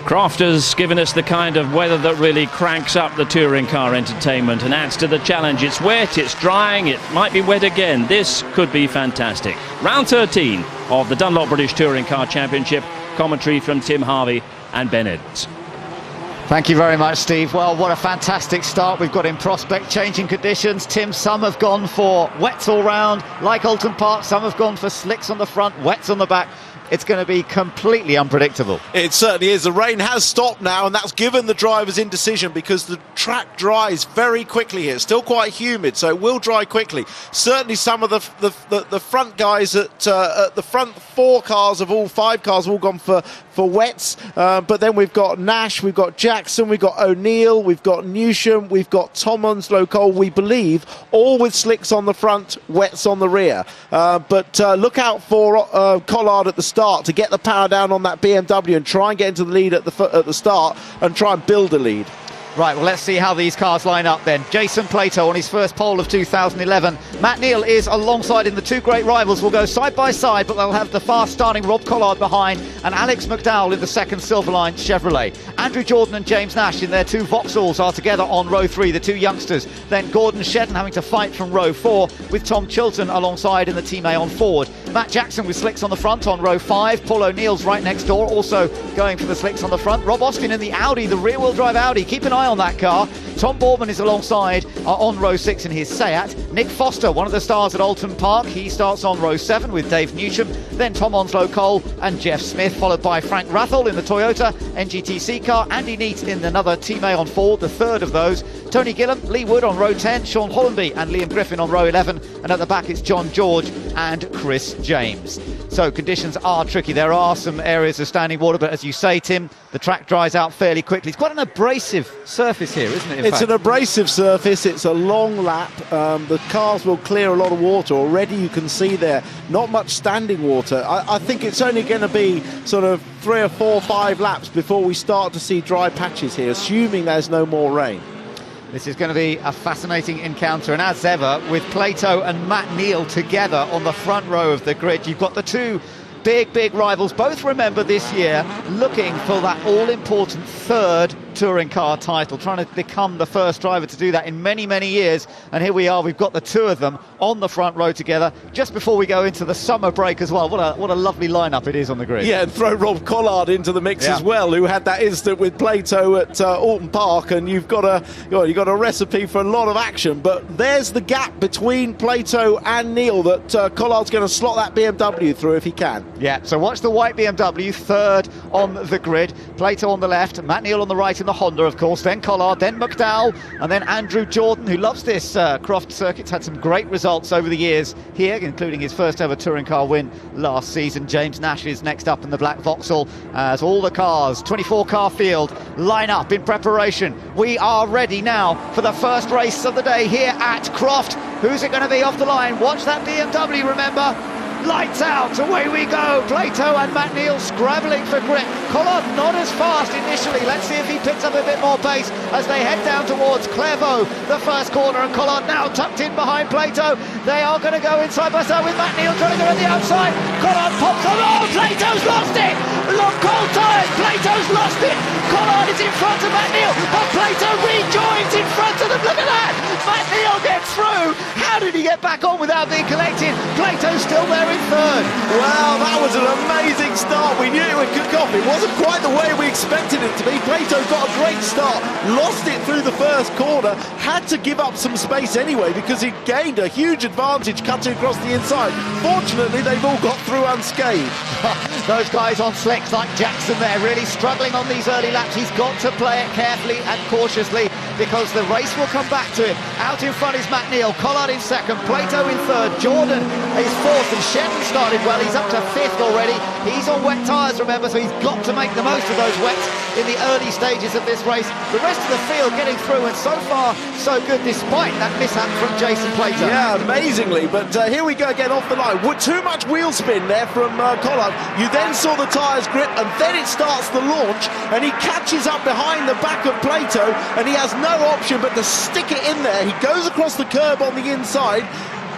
Croft has given us the kind of weather that really cranks up the touring car entertainment and adds to the challenge. It's wet, it's drying, it might be wet again. This could be fantastic. Round 13 of the Dunlop British Touring Car Championship. Commentary from Tim Harvey and Ben Edwards. Thank you very much, Steve. Well, what a fantastic start we've got in prospect. Changing conditions. Tim, some have gone for wets all round, like Oulton Park. Some have gone for slicks on the front, wets on the back. It's going to be completely unpredictable. It certainly is. The rain has stopped now, and that's given the drivers indecision because the track dries very quickly here. It's still quite humid, so it will dry quickly. Certainly some of the front guys at the front four cars of all five cars have all gone for wets. But then we've got Nash, we've got Jackson, we've got O'Neill, we've got Newsham, we've got Tom Onslow Cole, we believe, all with slicks on the front, wets on the rear. But look out for Collard at the start to get the power down on that BMW and try and get into the lead at the start and try and build a lead. Right, well, let's see how these cars line up then. Jason Plato on his first pole of 2011. Matt Neal is alongside him. The two great rivals will go side by side, but they'll have the fast-starting Rob Collard behind and Alex McDowell in the second Silverline Chevrolet. Andrew Jordan and James Nash in their two Vauxhalls are together on row 3, the two youngsters. Then Gordon Shedden having to fight from row 4 with Tom Chilton alongside in the Team A on Ford. Matt Jackson with slicks on the front on row 5. Paul O'Neill's right next door, also going for the slicks on the front. Rob Austin in the Audi, the rear-wheel drive Audi. Keep an eye on that car. Tom Boorman is alongside on row 6 in his Seat. Nick Foster, one of the stars at Oulton Park, he starts on row 7 with Dave Newsham. Then Tom Onslow Cole and Jeff Smith, followed by Frank Rathel in the Toyota NGTC car. Andy Neat in another Team A on Ford, the third of those. Tony Gillam, Lee Wood on row 10, Sean Hollenby and Liam Griffin on row 11. And at the back it's John George and Chris James. So conditions are tricky. There are some areas of standing water, but as you say, Tim, the track dries out fairly quickly. It's quite an abrasive surface here, isn't it? It's an abrasive surface. It's a long lap. The cars will clear a lot of water. Already you can see there, not much standing water. I think it's only going to be sort of 3 or 4 or 5 laps before we start to see dry patches here, assuming there's no more rain. This is going to be a fascinating encounter, and as ever, with Plato and Matt Neal together on the front row of the grid, you've got the two big rivals, both, remember, this year looking for that all-important third touring car title, trying to become the first driver to do that in many years. And here we are, we've got the two of them on the front row together just before we go into the summer break as well. What a lovely lineup it is on the grid. Yeah, and throw Rob Collard into the mix as well, who had that incident with Plato at Oulton Park, and you've got a recipe for a lot of action. But there's the gap between Plato and Neal that Collard's going to slot that BMW through if he can. Yeah, so watch the white BMW, third on the grid. Plato on the left, Matt Neal on the right in the Honda, of course, then Collard, then McDowell, and then Andrew Jordan, who loves this Croft circuit, had some great results over the years here, including his first ever touring car win last season. James Nash is next up in the black Vauxhall as all the cars, 24 car field, line up in preparation. We are ready now for the first race of the day here at Croft. Who's it going to be off the line? Watch that BMW, remember. Lights out, away we go. Plato and Matt Neal scrabbling for grip. Collard not as fast initially. Let's see if he picks up a bit more pace as they head down towards Clairvaux, the first corner, and Collard now tucked in behind Plato. They are going to go in side by side with Matt Neal trying to go on the outside. Collard pops on. Oh, Plato's lost it. Look, cold tyres. Plato's lost it. Collard is in front of Matt Neal, but Plato rejoins in front of them. Look at that. Matt Neal gets through. How did he get back on without being collected? Plato's still there in third. Well, that was an amazing start. We knew it would kick off. It wasn't quite the way we expected it to be. Plato got a great start, lost it through the first corner, had to give up some space anyway because he gained a huge advantage cutting across the inside. Fortunately, they've all got through unscathed. Those guys on slicks like Jackson there really struggling on these early laps. He's got to play it carefully and cautiously because the race will come back to him. Out in front is Matt Neal, Collard in second, Plato in third, Jordan is fourth, and Shedden started well. He's up to fifth already. He's on wet tyres, remember, so he's got to make the most of those wets in the early stages of this race. The rest of the field getting through, and so far so good despite that mishap from Jason Plato. Yeah, amazingly, but here we go again off the line. Too much wheel spin there from Collard. You then saw the tyres grip, and then it starts the launch, and he catches up behind the back of Plato, and he has no option but to stick it in there. He goes across the curb on the inside.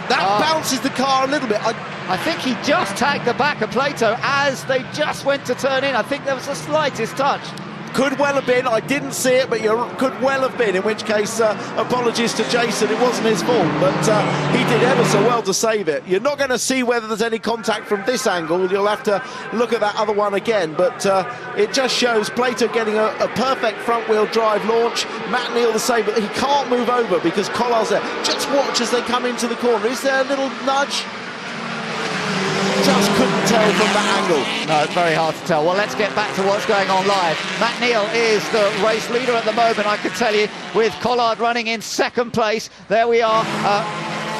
That bounces the car a little bit. I think he just tagged the back of Plato as they just went to turn in. I think there was the slightest touch. could well have been. I didn't see it, but you could well have been, in which case, apologies to Jason, it wasn't his fault, but he did ever so well to save it. You're not going to see whether there's any contact from this angle. You'll have to look at that other one again, but it just shows Plato getting a perfect front-wheel drive launch. Matt Neal the same, but he can't move over because Collard's there. Just watch as they come into the corner. Is there a little nudge? Just couldn't tell from that angle. No, it's very hard to tell. Well, let's get back to what's going on live. Matt Neal is the race leader at the moment, I can tell you, with Collard running in second place. There we are.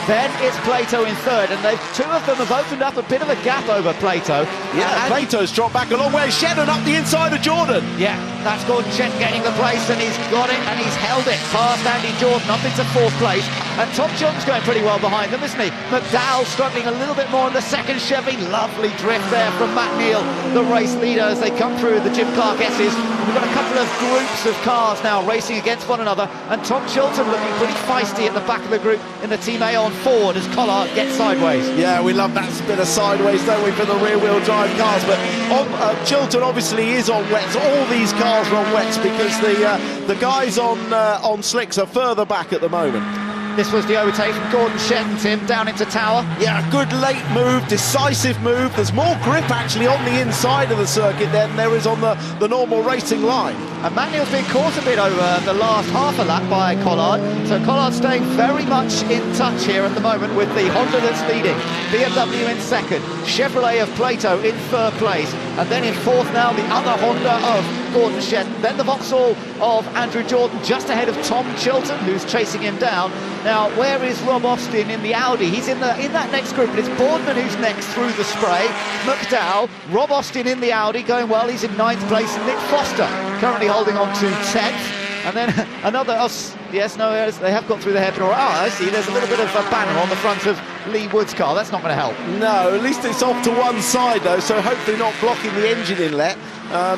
Then it's Plato in third, and two of them have opened up a bit of a gap over Plato. Yeah, Plato's dropped back a long way. Shedden up the inside of Jordan. Yeah, that's Gordon Shedden getting the place, and he's got it, and he's held it past Andy Jordan up into fourth place. And Tom Chilton's going pretty well behind them, isn't he? McDowell struggling a little bit more in the second Chevy. Lovely drift there from Matt Neal, the race leader, as they come through the Jim Clark S's. We've got a couple of groups of cars now racing against one another, and Tom Chilton looking pretty feisty at the back of the group in the Team Aon Ford as Collard gets sideways. Yeah, we love that bit of sideways, don't we, for the rear-wheel drive cars? But Chilton obviously is on wets. All these cars are on wets because the guys on slicks are further back at the moment. This was the overtake from Gordon Shedden, Tim, down into Tower. Yeah, good late move, decisive move. There's more grip actually on the inside of the circuit than there is on the normal racing line. And Matt Neal's been caught a bit over the last half a lap by Collard. So Collard staying very much in touch here at the moment with the Honda that's leading. BMW in second, Chevrolet of Plato in third place. And then in fourth now, the other Honda of Gordon Shedden. Then the Vauxhall of Andrew Jordan just ahead of Tom Chilton, who's chasing him down. Now, where is Rob Austin in the Audi? He's in that next group, and it's Boardman who's next through the spray. McDowell, Rob Austin in the Audi going well. He's in ninth place. Nick Foster currently holding on to 10th. And then another, they have got through the hairpin. I see, there's a little bit of a banner on the front of Lee Wood's car. That's not going to help. No, at least it's off to one side though, so hopefully not blocking the engine inlet.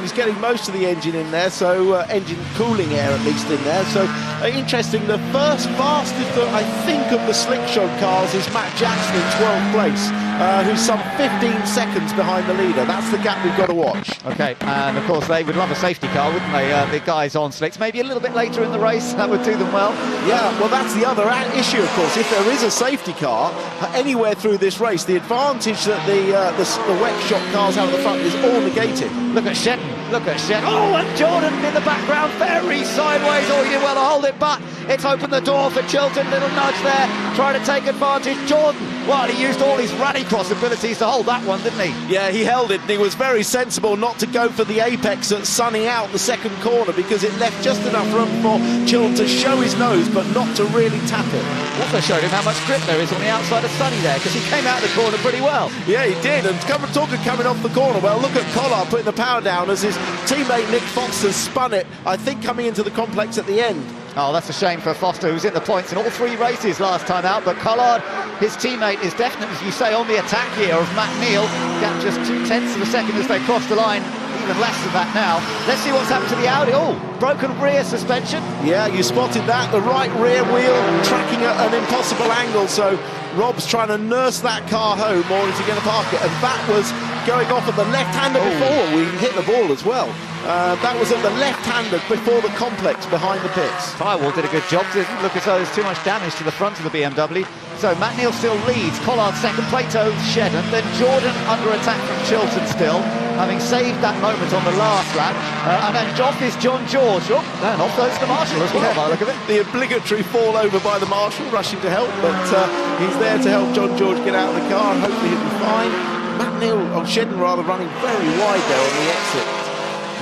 He's getting most of the engine in there, so engine cooling air at least in there. So interesting, the first fastest, I think, of the Slickshot cars is Matt Jackson in 12th place, who's some 15 seconds behind the leader. That's the gap we've got to watch. Okay, and of course they would love a safety car, wouldn't they, the guys on slicks? Maybe a little bit later in the race, that would do them well. Yeah, well, that's the other issue, of course. If there is a safety car anywhere through this race, the advantage that the wet shot cars have at the front is all negated. Look at Shedden, look at Shedden. Oh, and Jordan in the background, very sideways. Oh, he did well to hold it, but it's opened the door for Chilton. Little nudge there, trying to take advantage. Jordan, well, he used all his rallycross abilities to hold that one, didn't he? Yeah, he held it, and he was very sensible not to go for the apex at sunning out the second corner, because it left just enough room for Chilton to show his nose, but not to really tap it. Also showed him how much grip there is on the outside of Sunny there, because he came out of the corner pretty well. Yeah, he did, and talking coming off the corner. Well, look at Collard putting the power down as his teammate Nick Foster spun it, I think, coming into the complex at the end. Oh, that's a shame for Foster, who's in the points in all three races last time out. But Collard, his teammate, is definitely, as you say, on the attack here of Matt Neal. Got just 0.2 of a second as they cross the line. Even less than that now. Let's see what's happened to the Audi. Oh, broken rear suspension. Yeah, you spotted that. The right rear wheel tracking at an impossible angle. So Rob's trying to nurse that car home, or is he going to park it? And that was going off at the left-hander before. We hit the ball as well. That was at the left-hander before the complex behind the pits. Firewall did a good job. Didn't look as though there's too much damage to the front of the BMW. So Matt Neal still leads. Collard second, Plato, Shedden. Then Jordan under attack from Chilton still, having saved that moment on the last lap. And then off is John George. Oh, and off goes the Marshal as well, by the look of it. The obligatory fall over by the Marshal, rushing to help, but he's there to help John George get out of the car, and hopefully he'll be fine. Matt Neal, or Shedden rather, running very wide there on the exit.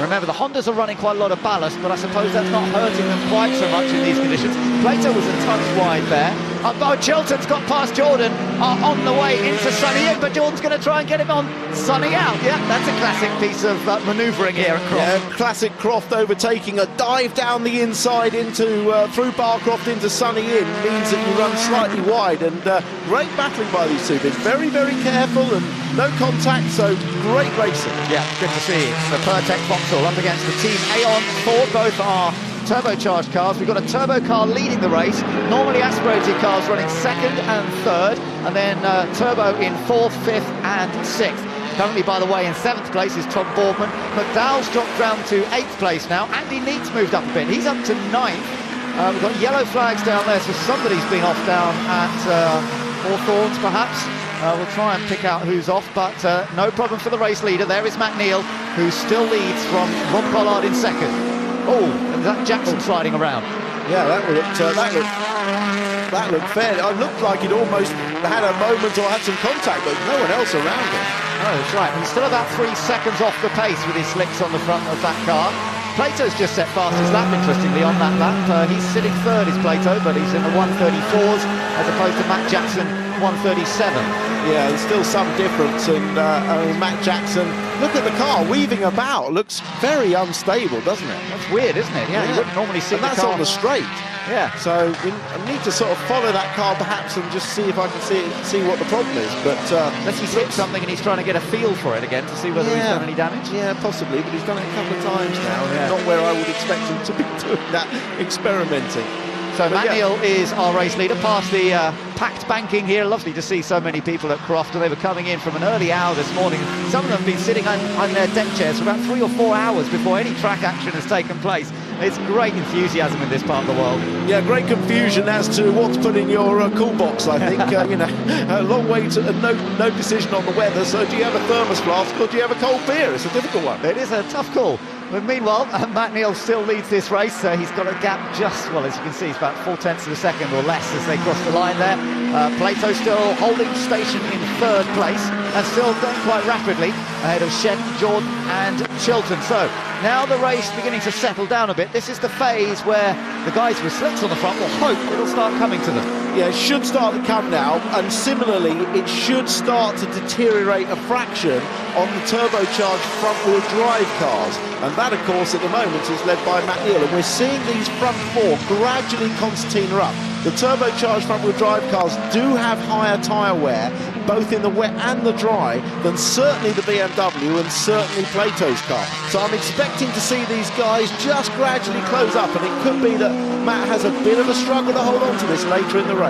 Remember, the Hondas are running quite a lot of ballast, but I suppose that's not hurting them quite so much in these conditions. Plato was a touch wide there. Oh, Chilton's got past Jordan on the way into Sunny in, but Jordan's going to try and get him on Sunny out. Yeah, that's a classic piece of manoeuvring here at Croft. Yeah, classic Croft overtaking. A dive down the inside into through Barcroft into Sunny in means that you run slightly wide, and great battling by these two. Been very, very careful and no contact, so great racing. Yeah, good to see. The Pertec Vauxhall up against the Team Aon Ford. Both are turbocharged cars. We've got a turbo car leading the race, normally aspirated cars running second and third, and then turbo in fourth, fifth and sixth. Currently, by the way, in 7th place is Tom Boardman. McDowell's dropped down to 8th place now. Andy Neat's moved up a bit. He's up to 9th. We've got yellow flags down there, so somebody's been off down at Hawthorns, perhaps. We'll try and pick out who's off, but no problem for the race leader. There is Matt Neal, who still leads from Rob Collard in 2nd. Oh, and that Jackson sliding around. Yeah, that looked fair. It looked like it almost had a moment or had some contact, but no one else around him. Oh, that's right. He's still about 3 seconds off the pace with his slicks on the front of that car. Plato's just set fastest lap, interestingly, on that lap. He's sitting 3rd, is Plato, but he's in the 134s as opposed to Matt Jackson, 137. Yeah, there's still some difference, and Matt Jackson, look at the car weaving about, looks very unstable, doesn't it? That's weird, isn't it? Yeah, you wouldn't normally see and the that's car on the straight. Yeah. So I need to sort of follow that car perhaps and just see if I can see what the problem is. But unless he's hit something and he's trying to get a feel for it again to see whether he's done any damage. Yeah, possibly, but he's done it a couple of times now. Yeah. Not where I would expect him to be doing that, experimenting. So Matt Neal is our race leader, past the packed banking here. Lovely to see so many people at Croft, and they were coming in from an early hour this morning. Some of them have been sitting on their deck chairs for about 3 or 4 hours before any track action has taken place. It's great enthusiasm in this part of the world. Yeah, great confusion as to what to put in your cool box, I think. You know, a long way to no decision on the weather. So do you have a thermos flask or do you have a cold beer? It's a difficult one. It is a tough call. But meanwhile, Matt Neal still leads this race. He's got a gap just, well, as you can see, it's about 0.4 of a second or less as they cross the line there. Plato still holding station in 3rd place and still going quite rapidly ahead of Shen, Jordan and Chilton. So now the race beginning to settle down a bit. This is the phase where the guys with slicks on the front will hope it'll start coming to them. Yeah, it should start to come now, and similarly, it should start to deteriorate a fraction on the turbocharged front-wheel drive cars. And that, of course, at the moment is led by Matt Neal, and we're seeing these front 4 gradually concertina up. The turbocharged front-wheel drive cars do have higher tyre wear, both in the wet and the dry, than certainly the BMW and certainly Plato's car. So I'm expecting to see these guys just gradually close up, and it could be that Matt has a bit of a struggle to hold on to this later in the race.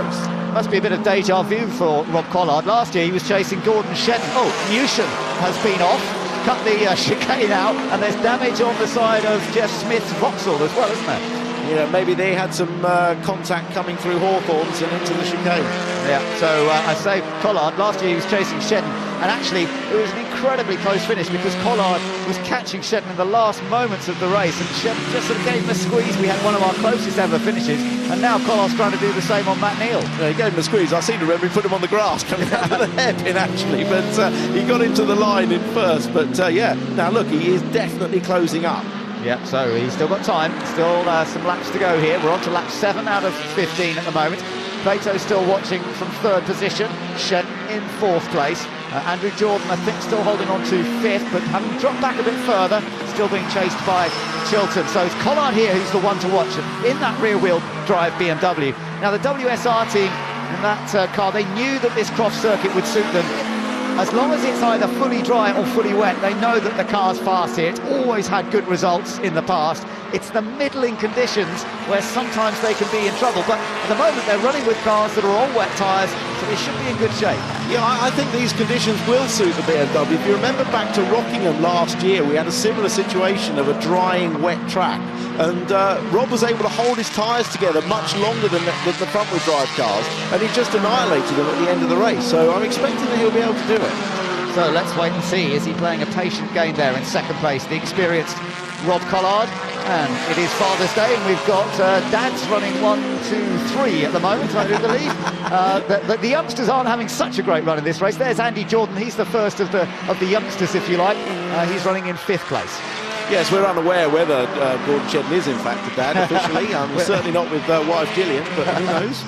Must be a bit of deja vu for Rob Collard. Last year he was chasing Gordon Shen. Oh, Newsham has been off, cut the chicane out, and there's damage on the side of Jeff Smith's Vauxhall as well, isn't there? Yeah, maybe they had some contact coming through Hawthorns and into the chicane. Yeah, so I say Collard, last year he was chasing Shedden, and actually it was an incredibly close finish because Collard was catching Shedden in the last moments of the race, and Shedden just sort of gave him a squeeze. We had one of our closest ever finishes, and now Collard's trying to do the same on Matt Neal. Yeah, he gave him a squeeze. I seem to remember he put him on the grass coming out of the hairpin actually, but he got into the line in first. But yeah, now look, he is definitely closing up. Yeah, so he's still got time, still some laps to go here. We're on to lap 7 out of 15 at the moment. Plato's still watching from 3rd position, Shen in 4th place. Andrew Jordan, I think, still holding on to 5th, but having dropped back a bit further, still being chased by Chilton. So it's Collard here who's the one to watch in that rear-wheel drive BMW. Now the WSR team in that car, they knew that this Croft circuit would suit them. As long as it's either fully dry or fully wet, they know that the car's fast here. It's always had good results in the past. It's the middling conditions where sometimes they can be in trouble. But at the moment, they're running with cars that are on wet tyres, so they should be in good shape. Yeah, I think these conditions will suit the BMW. If you remember back to Rockingham last year, we had a similar situation of a drying, wet track. And Rob was able to hold his tyres together much longer than the front-wheel drive cars, and he just annihilated them at the end of the race. So I'm expecting that he'll be able to do it. So let's wait and see. Is he playing a patient game there in 2nd place? The experienced Rob Collard. And it is Father's Day, and we've got dads running 1, 2, 3 at the moment, I do believe. The youngsters aren't having such a great run in this race. There's Andy Jordan. He's the first of the youngsters, if you like. He's running in 5th place. Yes, we're unaware whether Gordon Shedden is in fact a dad officially. Certainly not with wife Gillian, but who knows?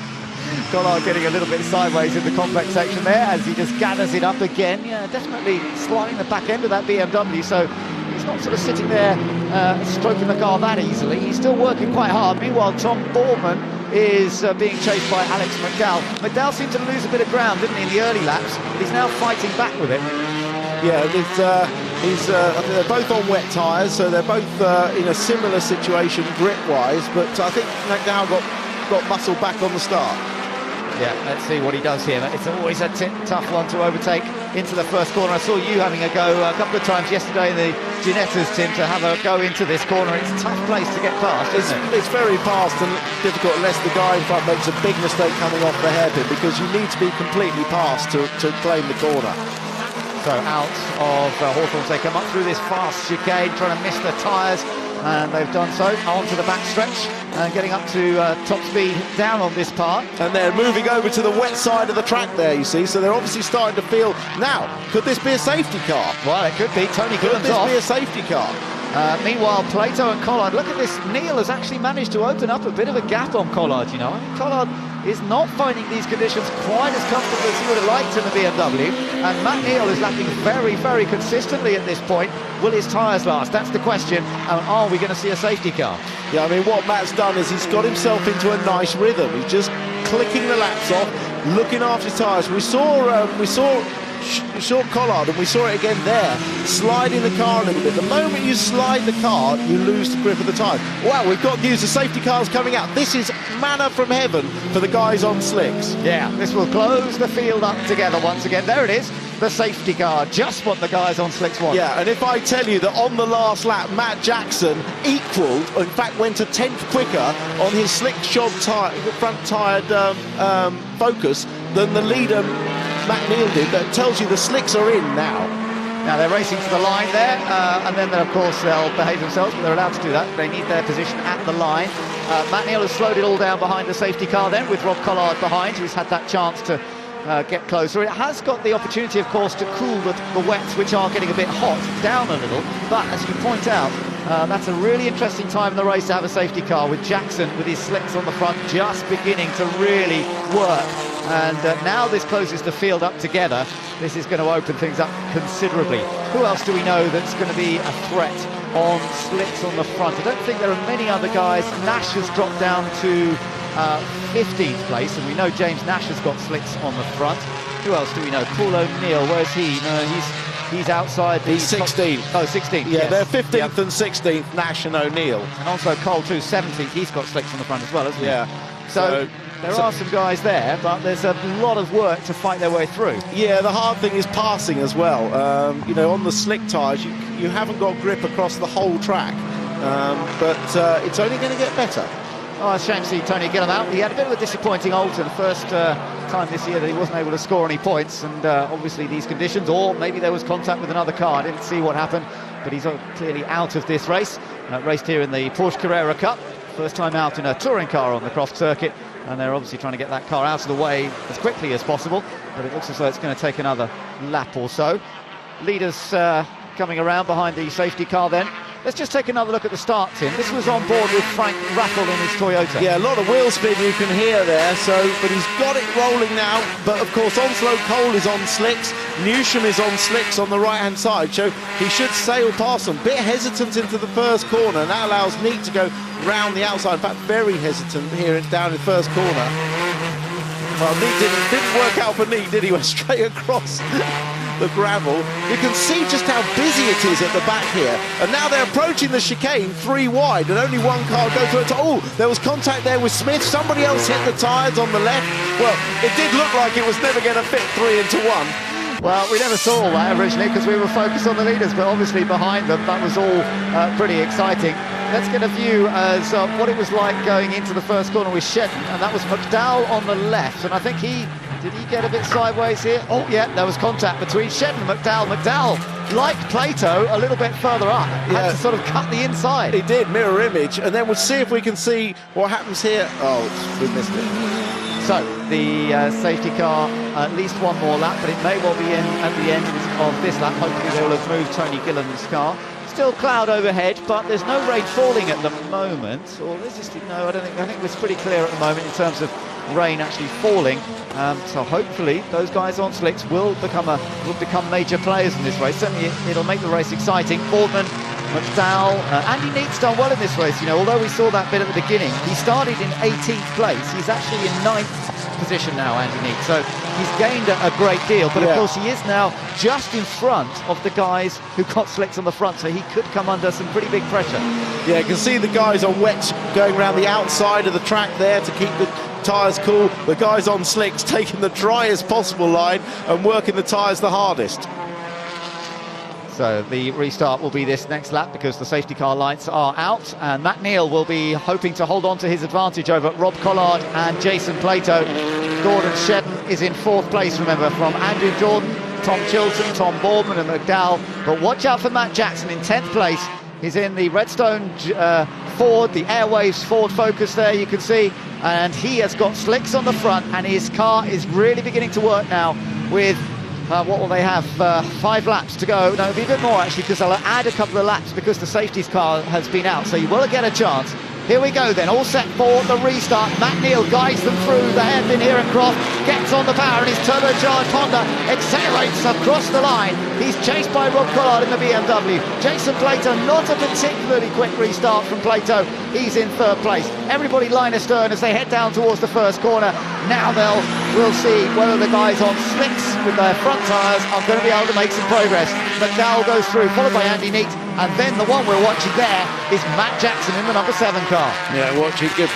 Collard getting a little bit sideways in the compact section there as he just gathers it up again. Yeah, definitely sliding the back end of that BMW, so he's not sort of sitting there stroking the car that easily. He's still working quite hard. Meanwhile, Tom Boardman is being chased by Alex McDowell. McDowell seemed to lose a bit of ground, didn't he, in the early laps, but he's now fighting back with it. Yeah, I think they're both on wet tyres, so they're both in a similar situation grip-wise, but I think McDowell got muscle back on the start. Yeah, let's see what he does here. It's always a tough one to overtake into the first corner. I saw you having a go a couple of times yesterday in the Ginettas, Tim, to have a go into this corner. It's a tough place to get past, isn't it? It's very fast and difficult unless the guy in front makes a big mistake coming off the hairpin, because you need to be completely past to claim the corner. So out of Hawthorns, they come up through this fast chicane, trying to miss the tyres, and they've done so. Onto the back stretch and getting up to top speed down on this part. And they're moving over to the wet side of the track there, you see, so they're obviously starting to feel, now, could this be a safety car? Well, it could be. Tony Gillen's off. Could this be a safety car? Meanwhile, Plato and Collard, look at this. Neil has actually managed to open up a bit of a gap on Collard, you know. I mean, Collard is not finding these conditions quite as comfortable as he would have liked in the BMW, and Matt Neal is lapping very, very consistently at this point. Will his tyres last? That's the question, and are we going to see a safety car? Yeah, I mean, what Matt's done is he's got himself into a nice rhythm. He's just clicking the laps off, looking after his tyres. We saw Collard, and we saw it again there, sliding the car a little bit. The moment you slide the car, you lose the grip of the tyre. Wow, we've got news, the safety car's coming out. This is manna from heaven for the guys on slicks. Yeah, this will close the field up together once again. There it is, the safety car, just what the guys on slicks want. Yeah, and if I tell you that on the last lap, Matt Jackson equalled, or in fact went a tenth quicker on his slick shod front tyred Focus than the leader Matt Neal did, that tells you the slicks are in now. Now they're racing to the line there, and then of course they'll behave themselves, but they're allowed to do that. They need their position at the line. Matt Neal has slowed it all down behind the safety car then, with Rob Collard behind, who's had that chance to get closer. It has got the opportunity, of course, to cool the wets, which are getting a bit hot, down a little, but as you point out, that's a really interesting time in the race to have a safety car, with Jackson with his slicks on the front just beginning to really work. And now this closes the field up together. This is going to open things up considerably. Who else do we know that's going to be a threat on slicks on the front? I don't think there are many other guys. Nash has dropped down to 15th place, and we know James Nash has got slicks on the front. Who else do we know? Paul O'Neill, where's he? No, he's outside the... He's 16th. Oh, 16th, yeah, yes. They're 15th and 16th, Nash and O'Neill. And also Cole too, 17th. He's got slicks on the front as well, hasn't he? Yeah. So there are some guys there, but there's a lot of work to fight their way through. Yeah, the hard thing is passing as well. You know, on the slick tyres, you haven't got grip across the whole track, but it's only going to get better. Oh, it's a shame to see Tony Gillen out. He had a bit of a disappointing Alton, first time this year that he wasn't able to score any points, and obviously these conditions, or maybe there was contact with another car. I didn't see what happened, but he's clearly out of this race. Raced here in the Porsche Carrera Cup, first time out in a touring car on the Croft circuit, and they're obviously trying to get that car out of the way as quickly as possible, but it looks as though it's going to take another lap or so. Leaders coming around behind the safety car then. Let's just take another look at the start, Tim. This was on board with Frank Raffle in his Toyota. Yeah, a lot of wheel spin you can hear there, but he's got it rolling now. But of course, Onslow Cole is on slicks, Newsham is on slicks on the right-hand side, so he should sail past them. Bit hesitant into the first corner, and that allows Neat to go round the outside. In fact, very hesitant here down in first corner. Well, Neat didn't work out for Neat, did he? Went straight across the gravel. You can see just how busy it is at the back here, and now they're approaching the chicane 3 wide, and only one car goes through it. Oh, there was contact there with Smith. Somebody else hit the tyres on the left. Well, it did look like it was never going to fit 3 into 1. Well, we never saw all that originally because we were focused on the leaders, but obviously behind them that was all pretty exciting. Let's get a view as what it was like going into the first corner with Shedden, and that was McDowell on the left, and I think did he get a bit sideways here? Oh yeah, there was contact between Shedden and McDowell. McDowell, like Plato, a little bit further up, had to sort of cut the inside. He did, mirror image, and then we'll see if we can see what happens here. Oh, we missed it. So the safety car, at least one more lap, but it may well be in at the end of this lap. Hopefully they will have moved Tony Gillen's car. Still cloud overhead, but there's no rain falling at the moment. Or is this, no, I think it's pretty clear at the moment in terms of rain actually falling. So hopefully those guys on slicks will become major players in this race. Certainly it'll make the race exciting. Boardman, McDowell, Andy Neat's done well in this race. You know, although we saw that bit at the beginning, he started in 18th place. He's actually in 9th position now, Andy Neat. So he's gained a great deal, but of course he is now just in front of the guys who got slicks on the front, so he could come under some pretty big pressure. Yeah, you can see the guys on wet going around the outside of the track there to keep tyres cool. The guys on slicks taking the driest possible line and working the tyres the hardest. So the restart will be this next lap because the safety car lights are out, and Matt Neal will be hoping to hold on to his advantage over Rob Collard and Jason Plato. Gordon Shedden is in 4th place, remember, from Andrew Jordan, Tom Chilton, Tom Boardman and McDowell. But watch out for Matt Jackson in 10th place. He's in the Redstone Ford, the Airwaves Ford Focus there, you can see. And he has got slicks on the front, and his car is really beginning to work now with... what will they have? 5 laps to go. No, it'll be a bit more actually, because they'll add a couple of laps because the safeties car has been out, so you will get a chance. Here we go then, all set for the restart. Matt Neal guides them through the hairpin here at Croft, gets on the power, and his turbocharged Honda accelerates across the line. He's chased by Rob Collard in the BMW. Jason Plato, not a particularly quick restart from Plato. He's in 3rd place. Everybody line astern as they head down towards the first corner. Now we'll see whether the guys on slicks with their front tyres are going to be able to make some progress. McDowell goes through, followed by Andy Neate, and then the one we're watching there is Matt Jackson in the number 7 car. Yeah, watching is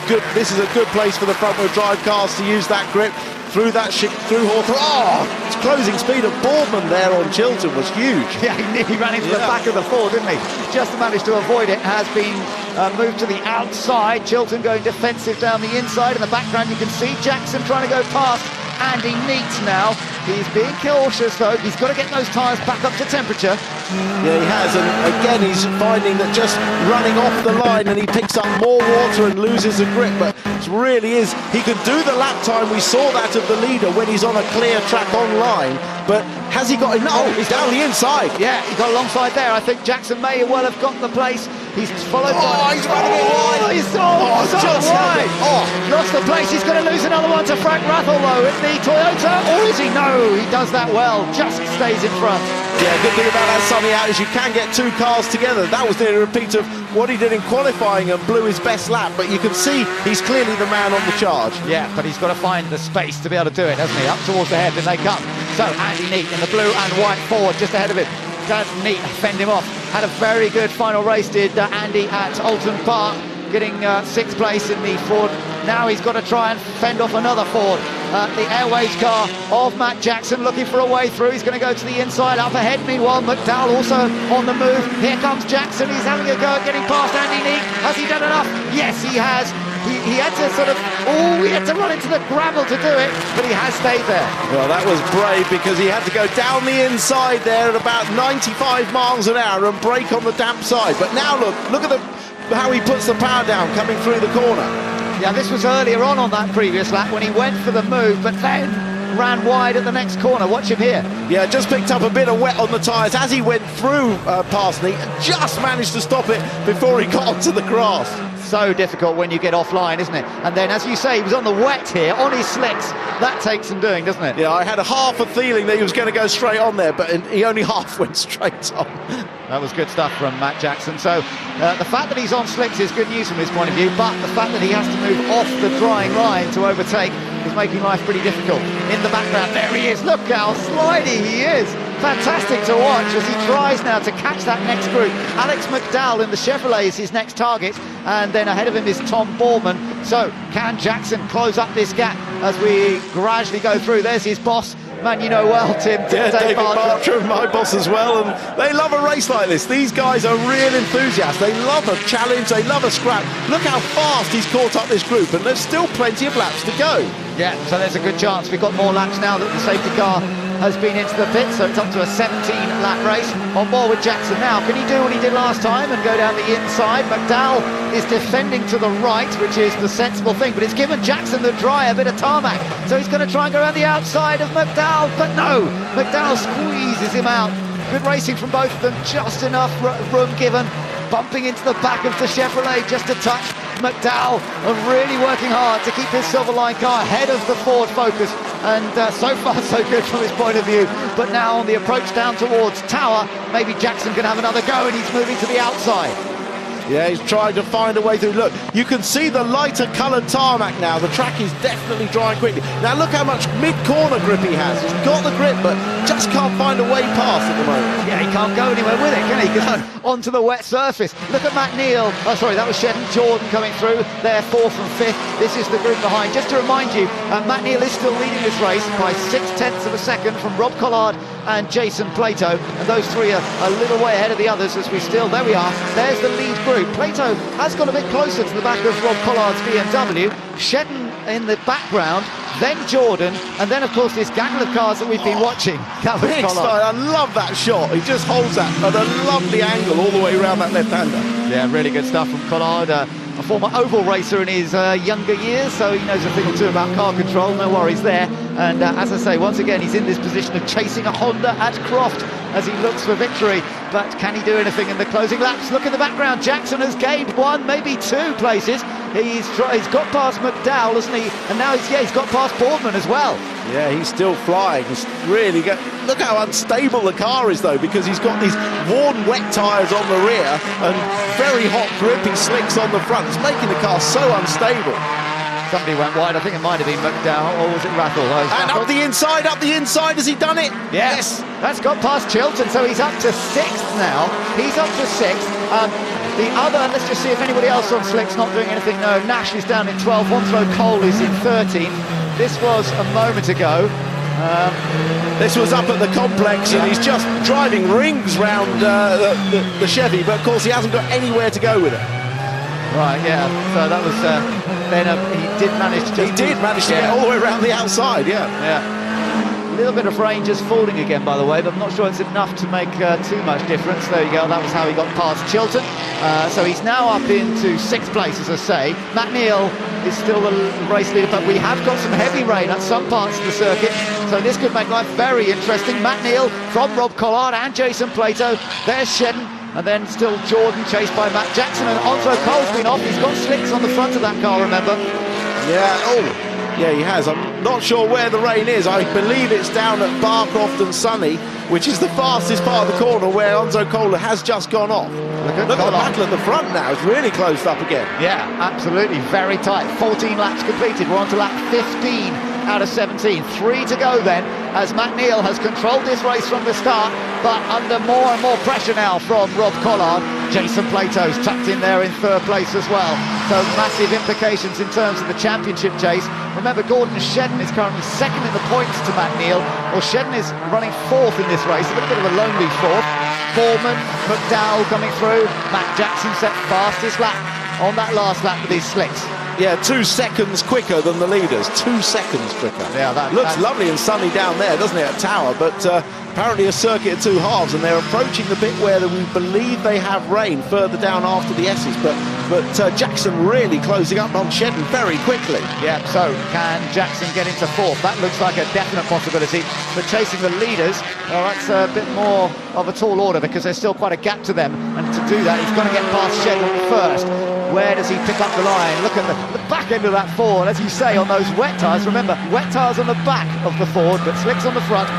good. This is a good place for the front-wheel drive cars to use that grip through that through Hawthorne. Oh, it's closing speed of Boardman there on Chilton was huge. Yeah, he nearly ran into the back of the Ford, didn't he? Just managed to avoid it. Has been moved to the outside. Chilton going defensive down the inside. In the background, you can see Jackson trying to go past Andy Neate now. He's being cautious though. He's got to get those tyres back up to temperature. Yeah, he has, and again he's finding that just running off the line and he picks up more water and loses the grip, but it really is, he can do the lap time. We saw that of the leader when he's on a clear track online, but has he got enough? Oh, he's down the inside. Yeah, he got alongside there. I think Jackson may well have got the place. He's followed by... Oh, he's running it wide. He's so wide. Lost the place. He's going to lose another one to Frank Rathel, though, in the Toyota. Or is he? No, he does that well. Just stays in front. Yeah, good thing about that sunny out is you can get 2 cars together. That was nearly a repeat of what he did in qualifying and blew his best lap, but you can see he's clearly the man on the charge. Yeah, but he's got to find the space to be able to do it, hasn't he? Up towards the head, and they come. So Andy Neate in the blue and white Ford just ahead of him. Neate fend him off. Had a very good final race, did Andy at Alton Park, getting 6th place in the Ford. Now he's got to try and fend off another Ford. The Airways car of Matt Jackson looking for a way through. He's going to go to the inside, up ahead. Meanwhile, McDowell also on the move. Here comes Jackson. He's having a go at getting past Andy Neate. Has he done enough? Yes, he has. He had to sort of, he had to run into the gravel to do it, but he has stayed there. Well, that was brave because he had to go down the inside there at about 95 miles an hour and brake on the damp side. But now look at how he puts the power down coming through the corner. Yeah, this was earlier on that previous lap when he went for the move, but then ran wide at the next corner. Watch him here. Yeah, just picked up a bit of wet on the tyres as he went through past Neate and just managed to stop it before he got onto the grass. So difficult when you get offline, isn't it? And then, as you say, he was on the wet here, on his slicks. That takes some doing, doesn't it? Yeah, I had half a feeling that he was going to go straight on there, but he only half went straight on. That was good stuff from Matt Jackson. So the fact that he's on slicks is good news from his point of view, but the fact that he has to move off the drying line to overtake is making life pretty difficult. In the background, there he is. Look how slidey he is. Fantastic to watch as he tries now to catch that next group. Alex McDowell in the Chevrolet is his next target, and then ahead of him is Tom Boardman. So can Jackson close up this gap as we gradually go through? There's his boss, man you know well, Tim. Yeah, David Bartram, my boss as well, and they love a race like this. These guys are real enthusiasts. They love a challenge, they love a scrap. Look how fast he's caught up this group, and there's still plenty of laps to go. Yeah, so there's a good chance. We've got more laps now that the safety car has been into the pit, so it's up to a 17-lap race. On board with Jackson now. Can he do what he did last time and go down the inside? McDowell is defending to the right, which is the sensible thing, but it's given Jackson the dry a bit of tarmac, so he's going to try and go around the outside of McDowell, but no, McDowell squeezes him out. Good racing from both of them, just enough room given, bumping into the back of the Chevrolet just a touch. McDowell really working hard to keep his Silver Line car ahead of the Ford Focus, and so far so good from his point of view. But now on the approach down towards Tower, maybe Jackson can have another go, and he's moving to the outside. Yeah, he's trying to find a way through. Look, you can see the lighter coloured tarmac now. The track is definitely drying quickly. Now look how much mid-corner grip he has. He's got the grip, but just can't find a way past at the moment. Yeah, he can't go anywhere with it, can he? Onto the wet surface. Look at Matt Neal. Oh, sorry, that was Shedden. Jordan coming through. They're 4th and 5th. This is the group behind. Just to remind you, Matt Neal is still leading this race by 0.6 of a second from Rob Collard and Jason Plato, and those three are a little way ahead of the others as we still, there we are, there's the lead group. Plato has got a bit closer to the back of Rob Collard's BMW, Shedden in the background, then Jordan, and then of course this gaggle of cars that we've been watching. Big style. I love that shot. He just holds that at a lovely angle all the way around that left-hander. Yeah, really good stuff from Collard. A former oval racer in his younger years, so he knows a thing or two about car control, no worries there. And as I say, once again, he's in this position of chasing a Honda at Croft as he looks for victory. But can he do anything in the closing laps? Look in the background, Jackson has gained 1, maybe 2 places. He's got past McDowell, hasn't he? And now he's got past Boardman as well. Yeah, he's still flying. He's really good. Look how unstable the car is, though, because he's got these worn wet tyres on the rear and very hot grippy slicks on the front. It's making the car so unstable. Somebody went wide. I think it might have been McDowell, or was it Rattle? And up the inside, has he done it? Yes. That's got past Chilton, so he's up to 6th now. He's up to 6th. The other, let's just see if anybody else on slick's not doing anything. No, Nash is down in 12th. Onslow Cole is in 13th. This was a moment ago. This was up at the complex, and he's just driving rings round the Chevy, but of course he hasn't got anywhere to go with it. Right, yeah. So that was then he did manage to get all the way around the outside. Yeah. A little bit of rain just falling again, by the way, but I'm not sure it's enough to make too much difference. There you go. That was how he got past Chilton. So he's now up into 6th place, as I say. Matt Neal is still the race leader, but we have got some heavy rain at some parts of the circuit, so this could make life very interesting. Matt Neal from Rob Collard and Jason Plato. There's Shedden. And then still Jordan, chased by Matt Jackson, and Onslow Cole's been off. He's got slicks on the front of that car, remember? Yeah, he has. I'm not sure where the rain is. I believe it's down at Barcroft and Sunny, which is the fastest part of the corner where Onslow Cole has just gone off. Look at the battle at the front now. It's really closed up again. Yeah, absolutely. Very tight. 14 laps completed. We're on to lap 15 out of 17. 3 to go then, as Matt Neal has controlled this race from the start, but under more and more pressure now from Rob Collard. Jason Plato's tucked in there in 3rd place as well. So massive implications in terms of the championship chase. Remember, Gordon Shedden is currently 2nd in the points to Matt Neal. Well, Shedden is running 4th in this race, a little bit of a lonely 4th. Foreman, McDowell coming through. Matt Jackson set fastest lap on that last lap with his slicks. Yeah, 2 seconds quicker than the leaders. 2 seconds quicker. Yeah, that looks lovely and sunny down there, doesn't it, at Tower? But apparently a circuit of 2 halves, and they're approaching the bit where we believe they have rain further down after the S's. But Jackson really closing up on Shedden very quickly. Yeah, so can Jackson get into 4th? That looks like a definite possibility. But chasing the leaders, well, that's a bit more of a tall order because there's still quite a gap to them. And to do that, he's got to get past Shedden first. Where does he pick up the line? Look at the back end of that Ford, as you say, on those wet tyres. Remember, wet tyres on the back of the Ford, but slicks on the front.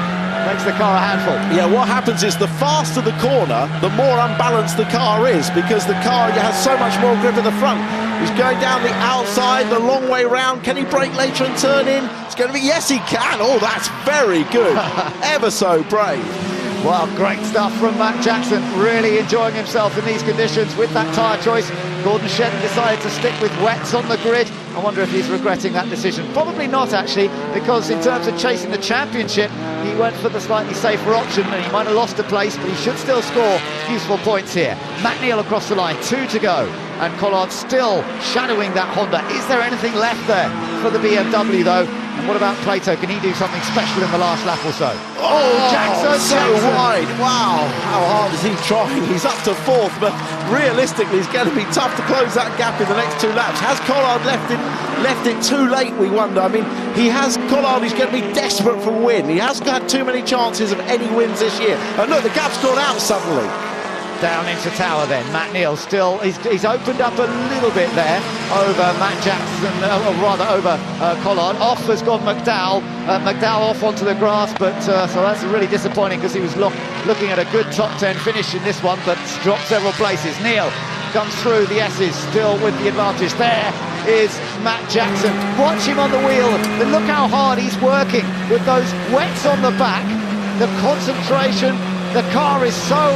Makes the car a handful. Yeah, what happens is the faster the corner, the more unbalanced the car is, because the car has so much more grip at the front. He's going down the outside, the long way round. Can he brake later and turn in? It's going to be, yes, he can. Oh, that's very good. Ever so brave. Well, great stuff from Matt Jackson. Really enjoying himself in these conditions with that tyre choice. Gordon Shedden decided to stick with wets on the grid. I wonder if he's regretting that decision. Probably not, actually, because in terms of chasing the championship, he went for the slightly safer option, and he might have lost a place, but he should still score useful points here. Matt Neal across the line, 2 to go, and Collard still shadowing that Honda. Is there anything left there for the BMW, though? And what about Plato? Can he do something special in the last lap or so? Oh, Jackson, so wide. Wow, how hard is he trying? He's up to 4th, but realistically, it's going to be tough to close that gap in the next 2 laps. Has Collard left it too late, we wonder? I mean, Collard is going to be desperate for a win. He hasn't had too many chances of any wins this year. And look, the gap's gone out suddenly. Down into Tower then. Matt Neal still, he's opened up a little bit there over Matt Jackson, or rather over Collard. Off has gone McDowell. McDowell off onto the grass, but so that's really disappointing because he was looking at a good top 10 finish in this one, but dropped several places. Neal comes through the S's, still with the advantage. There is Matt Jackson. Watch him on the wheel, and look how hard he's working with those wets on the back. The concentration, the car is so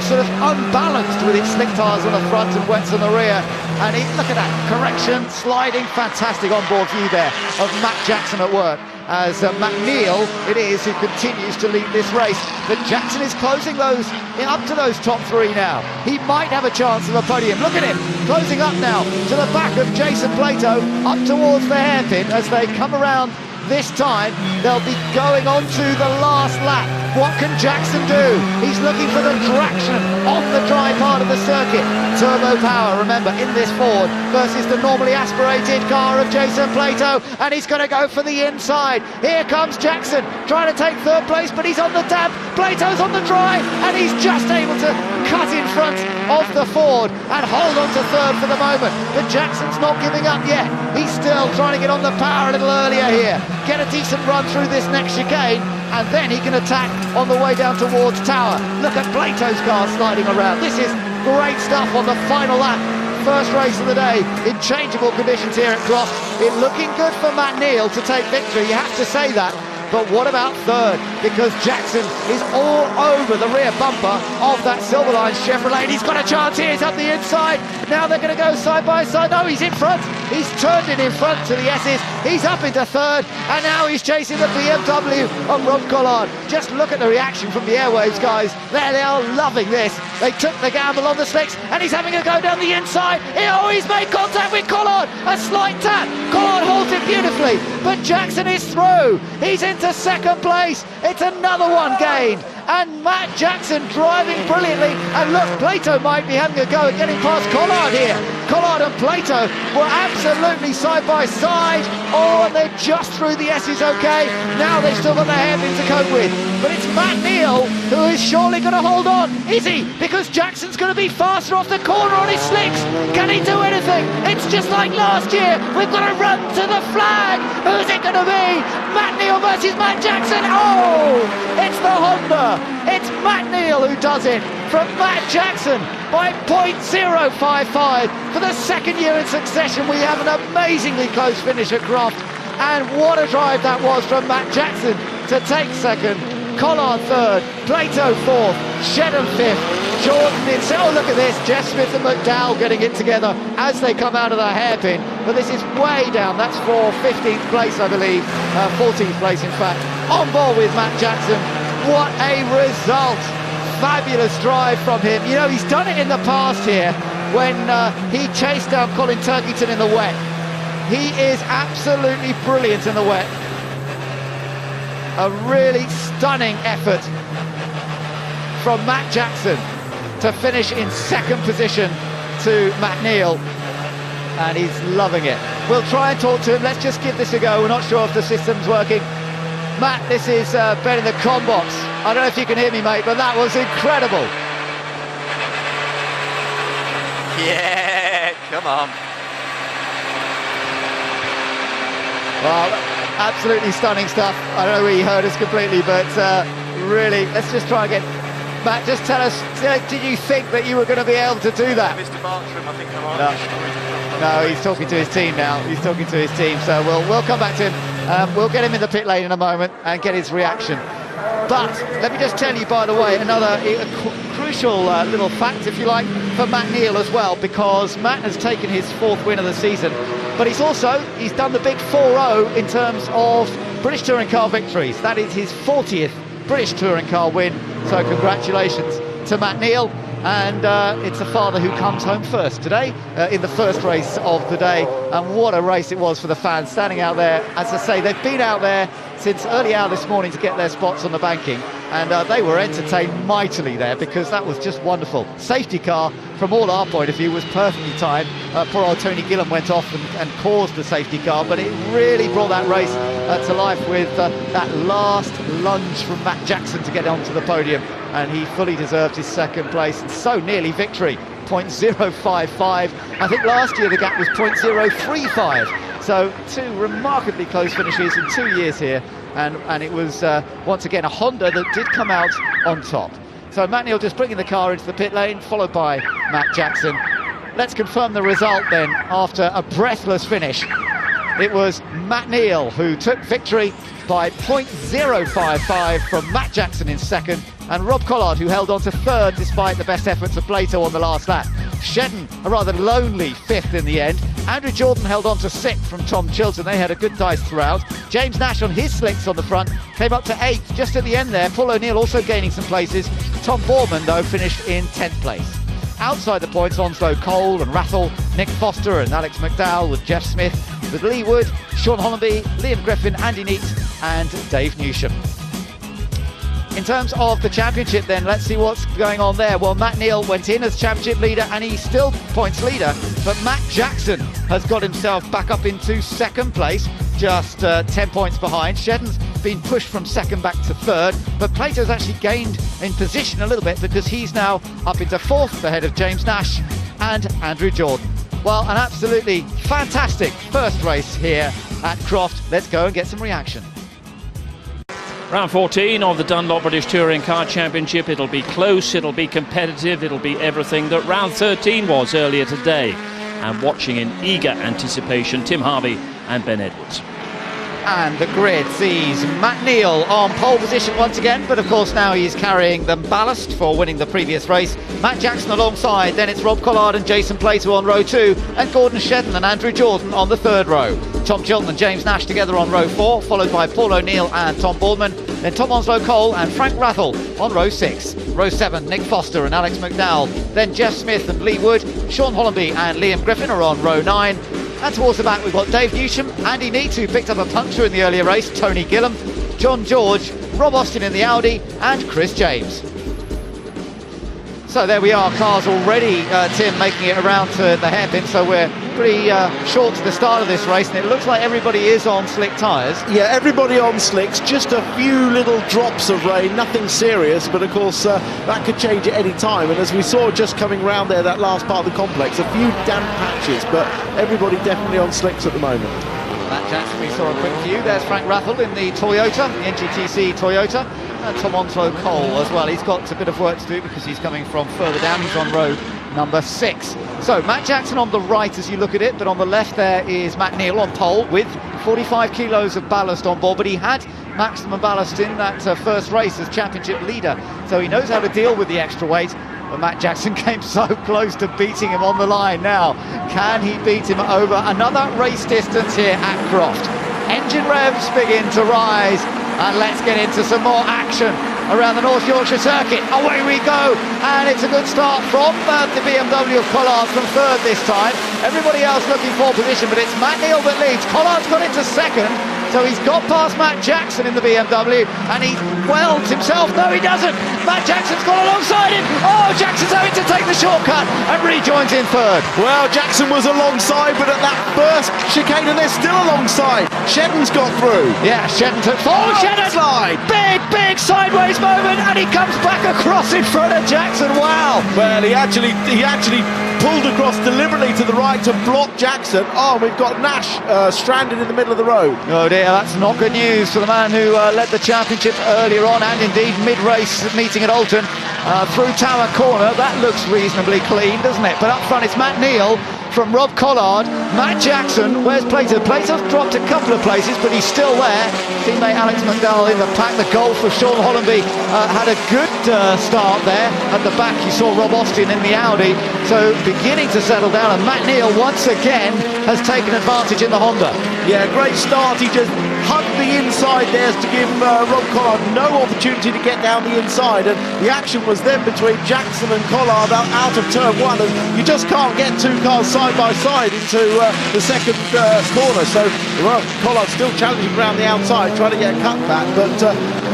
sort of unbalanced with its slick tyres on the front and wets on the rear. And look at that, correction, sliding, fantastic onboard view there of Matt Jackson at work. As Matt Neal, it is, who continues to lead this race. But Jackson is closing those up to those top three now. He might have a chance of a podium. Look at him, closing up now to the back of Jason Plato, up towards the hairpin as they come around. This time, they'll be going on to the last lap. What can Jackson do? He's looking for the traction on the dry part of the circuit. Turbo power, remember, in this Ford versus the normally aspirated car of Jason Plato, and he's going to go for the inside. Here comes Jackson, trying to take third place, but he's on the damp. Plato's on the dry, and he's just able to cut in front of the Ford and hold on to third for the moment. But Jackson's not giving up yet. He's still trying to get on the power a little earlier here. Get a decent run through this next chicane, and then he can attack on the way down towards Tower. Look at Plato's car sliding around. This is great stuff on the final lap. First race of the day in changeable conditions here at Croft. It's looking good for Matt Neal to take victory, you have to say that. But what about third? Because Jackson is all over the rear bumper of that Silverline Chevrolet. He's got a chance here, he's up the inside. Now they're going to go side by side. No, he's in front. He's turned it in front to the S's. He's up into third, and now he's chasing the BMW of Rob Collard. Just look at the reaction from the Airwaves guys. There they are, loving this. They took the gamble on the slicks, and he's having a go down the inside. Oh, he's made contact with Collard. A slight tap. Collard holds it beautifully, but Jackson is through. He's into second place. It's another one gained. And Matt Jackson driving brilliantly. And look, Plato might be having a go at getting past Collard here. Collard and Plato were absolutely side by side. Oh, and they're just through the S's okay. Now they've still got the hairpin to cope with. But it's Matt Neal who is surely going to hold on. Is he? Because Jackson's going to be faster off the corner on his slicks. Can he do anything? It's just like last year. We've got to run to the flag. Who's it going to be? Matt Neal versus Matt Jackson. Oh, it's the Honda. It's Matt Neal who does it from Matt Jackson by 0.055. For the second year in succession, we have an amazingly close finish at Croft. And what a drive that was from Matt Jackson to take second. Collard third, Plato fourth, Shedden fifth, Jordan in. Oh, look at this, Jeff Smith and McDowell getting it together as they come out of the hairpin. But this is way down, that's for 15th place, I believe, 14th place in fact. On board with Matt Jackson. What a result! Fabulous drive from him. You know, he's done it in the past here when he chased down Colin Turkington in the wet. He is absolutely brilliant in the wet. A really stunning effort from Matt Jackson to finish in second position to Matt Neal, and he's loving it. We'll try and talk to him. Let's just give this a go. We're not sure if the system's working. Matt, this is Ben in the comm box. I don't know if you can hear me, mate, but that was incredible. Yeah, come on. Well, absolutely stunning stuff. I don't know where you heard us completely, but really, let's just try and get... Matt, just tell us, did you think that you were going to be able to do that? Mr. Bartram, I think I'm on. No, he's talking to his team now. He's talking to his team, so we'll come back to him. We'll get him in the pit lane in a moment and get his reaction. But let me just tell you, by the way, another crucial little fact, if you like, for Matt Neal as well, because Matt has taken his fourth win of the season, but he's done the big 4-0 in terms of British Touring Car victories. That is his 40th British Touring Car win, so congratulations to Matt Neal. And it's a father who comes home first today in the first race of the day. And what a race it was for the fans standing out there. As I say, they've been out there since early hour this morning to get their spots on the banking, and they were entertained mightily there because that was just wonderful. Safety car, from all our point of view, was perfectly timed. Poor old Tony Gillan went off and caused the safety car, but it really brought that race to life with that last lunge from Matt Jackson to get onto the podium, and he fully deserved his second place and so nearly victory. 0.055. I think last year the gap was 0.035. So two remarkably close finishes in 2 years here, and it was once again a Honda that did come out on top. So Matt Neal just bringing the car into the pit lane, followed by Matt Jackson, let's confirm the result then after a breathless finish. It was Matt Neal who took victory by 0.055 from Matt Jackson in second, and Rob Collard who held on to third despite the best efforts of Plato on the last lap. Shedden, a rather lonely fifth in the end. Andrew Jordan held on to sixth from Tom Chilton. They had a good dice throughout. James Nash on his slicks on the front came up to eighth just at the end there. Paul O'Neill also gaining some places. Tom Boorman though finished in 10th place. Outside the points, Onslow Cole and Rathel, Nick Foster and Alex McDowell with Jeff Smith, with Lee Wood, Sean Hollenby, Liam Griffin, Andy Neate and Dave Newsham. In terms of the championship then, let's see what's going on there. Well, Matt Neal went in as championship leader and he's still points leader, but Matt Jackson has got himself back up into second place, just 10 points behind. Shedden's been pushed from second back to third, but Plato's actually gained in position a little bit because he's now up into fourth ahead of James Nash and Andrew Jordan. Well, an absolutely fantastic first race here at Croft. Let's go and get some reaction. Round 14 of the Dunlop British Touring Car Championship. It'll be close, it'll be competitive, it'll be everything that round 13 was earlier today. And watching in eager anticipation, Tim Harvey and Ben Edwards. And the grid sees Matt Neal on pole position once again, but of course now he's carrying them ballast for winning the previous race. Matt Jackson alongside, then it's Rob Collard and Jason Plato on row 2, and Gordon Shedden and Andrew Jordan on the third row. Tom Chilton and James Nash together on row 4, followed by Paul O'Neill and Tom Boorman, then Tom Onslow Cole and Frank Rathel on row 6. Row 7, Nick Foster and Alex McDowell, then Jeff Smith and Lee Wood, Sean Hollenby and Liam Griffin are on row 9. And towards the back we've got Dave Newsham, Andy Neate who picked up a puncture in the earlier race, Tony Gillam, John George, Rob Austin in the Audi and Chris James. So there we are, cars already, Tim, making it around to the hairpin, so we're pretty short to the start of this race, and it looks like everybody is on slick tyres. Yeah, everybody on slicks, just a few little drops of rain, nothing serious, but of course that could change at any time, and as we saw just coming round there, that last part of the complex, a few damp patches, but everybody definitely on slicks at the moment. Matt Jackson, we saw a quick view. There's Frank Rathel in the Toyota, the NGTC Toyota, and Tom Onslow Cole as well. He's got a bit of work to do because he's coming from further down. He's on row number 6. So Matt Jackson on the right as you look at it, but on the left there is Matt Neal on pole with 45 kilos of ballast on board, but he had maximum ballast in that first race as championship leader, so he knows how to deal with the extra weight. But Matt Jackson came so close to beating him on the line. Now, can he beat him over another race distance here at Croft? Engine revs begin to rise, and let's get into some more action around the North Yorkshire circuit. Away we go, and it's a good start from the BMW of Collard from third this time. Everybody else looking for position, but it's Matt Neal that leads. Collard's got into second, so he's got past Matt Jackson in the BMW, and he welds himself. No, he doesn't. Matt Jackson's got alongside him. Oh, Jackson's having to take the shortcut and rejoins in third. Well, Jackson was alongside, but at that first chicane, and they're still alongside. Shedden's got through. Yeah, Shedden took... Oh, Shedden! Slide! Big sideways moment, and he comes back across in front of Jackson. Wow! Well, he actually pulled across deliberately to the right to block Jackson. Oh, we've got Nash stranded in the middle of the road. Oh dear, that's not good news for the man who led the championship earlier on, and indeed mid-race meeting at Alton through Tower Corner. That looks reasonably clean, doesn't it? But up front it's Matt Neal from Rob Collard. Matt Jackson, where's Plato? Plato's dropped a couple of places, but he's still there. Teammate Alex McDowell in the pack. The Golf of Sean Hollenby had a good start there. At the back you saw Rob Austin in the Audi, so beginning to settle down, and Matt Neal once again has taken advantage in the Honda. Yeah, great start. He just hugged the inside there to give Rob Collard no opportunity to get down the inside, and the action was then between Jackson and Collard out of turn 1, and you just can't get two cars side by side into the second corner. So well, Collard's still challenging around the outside, trying to get a cutback, but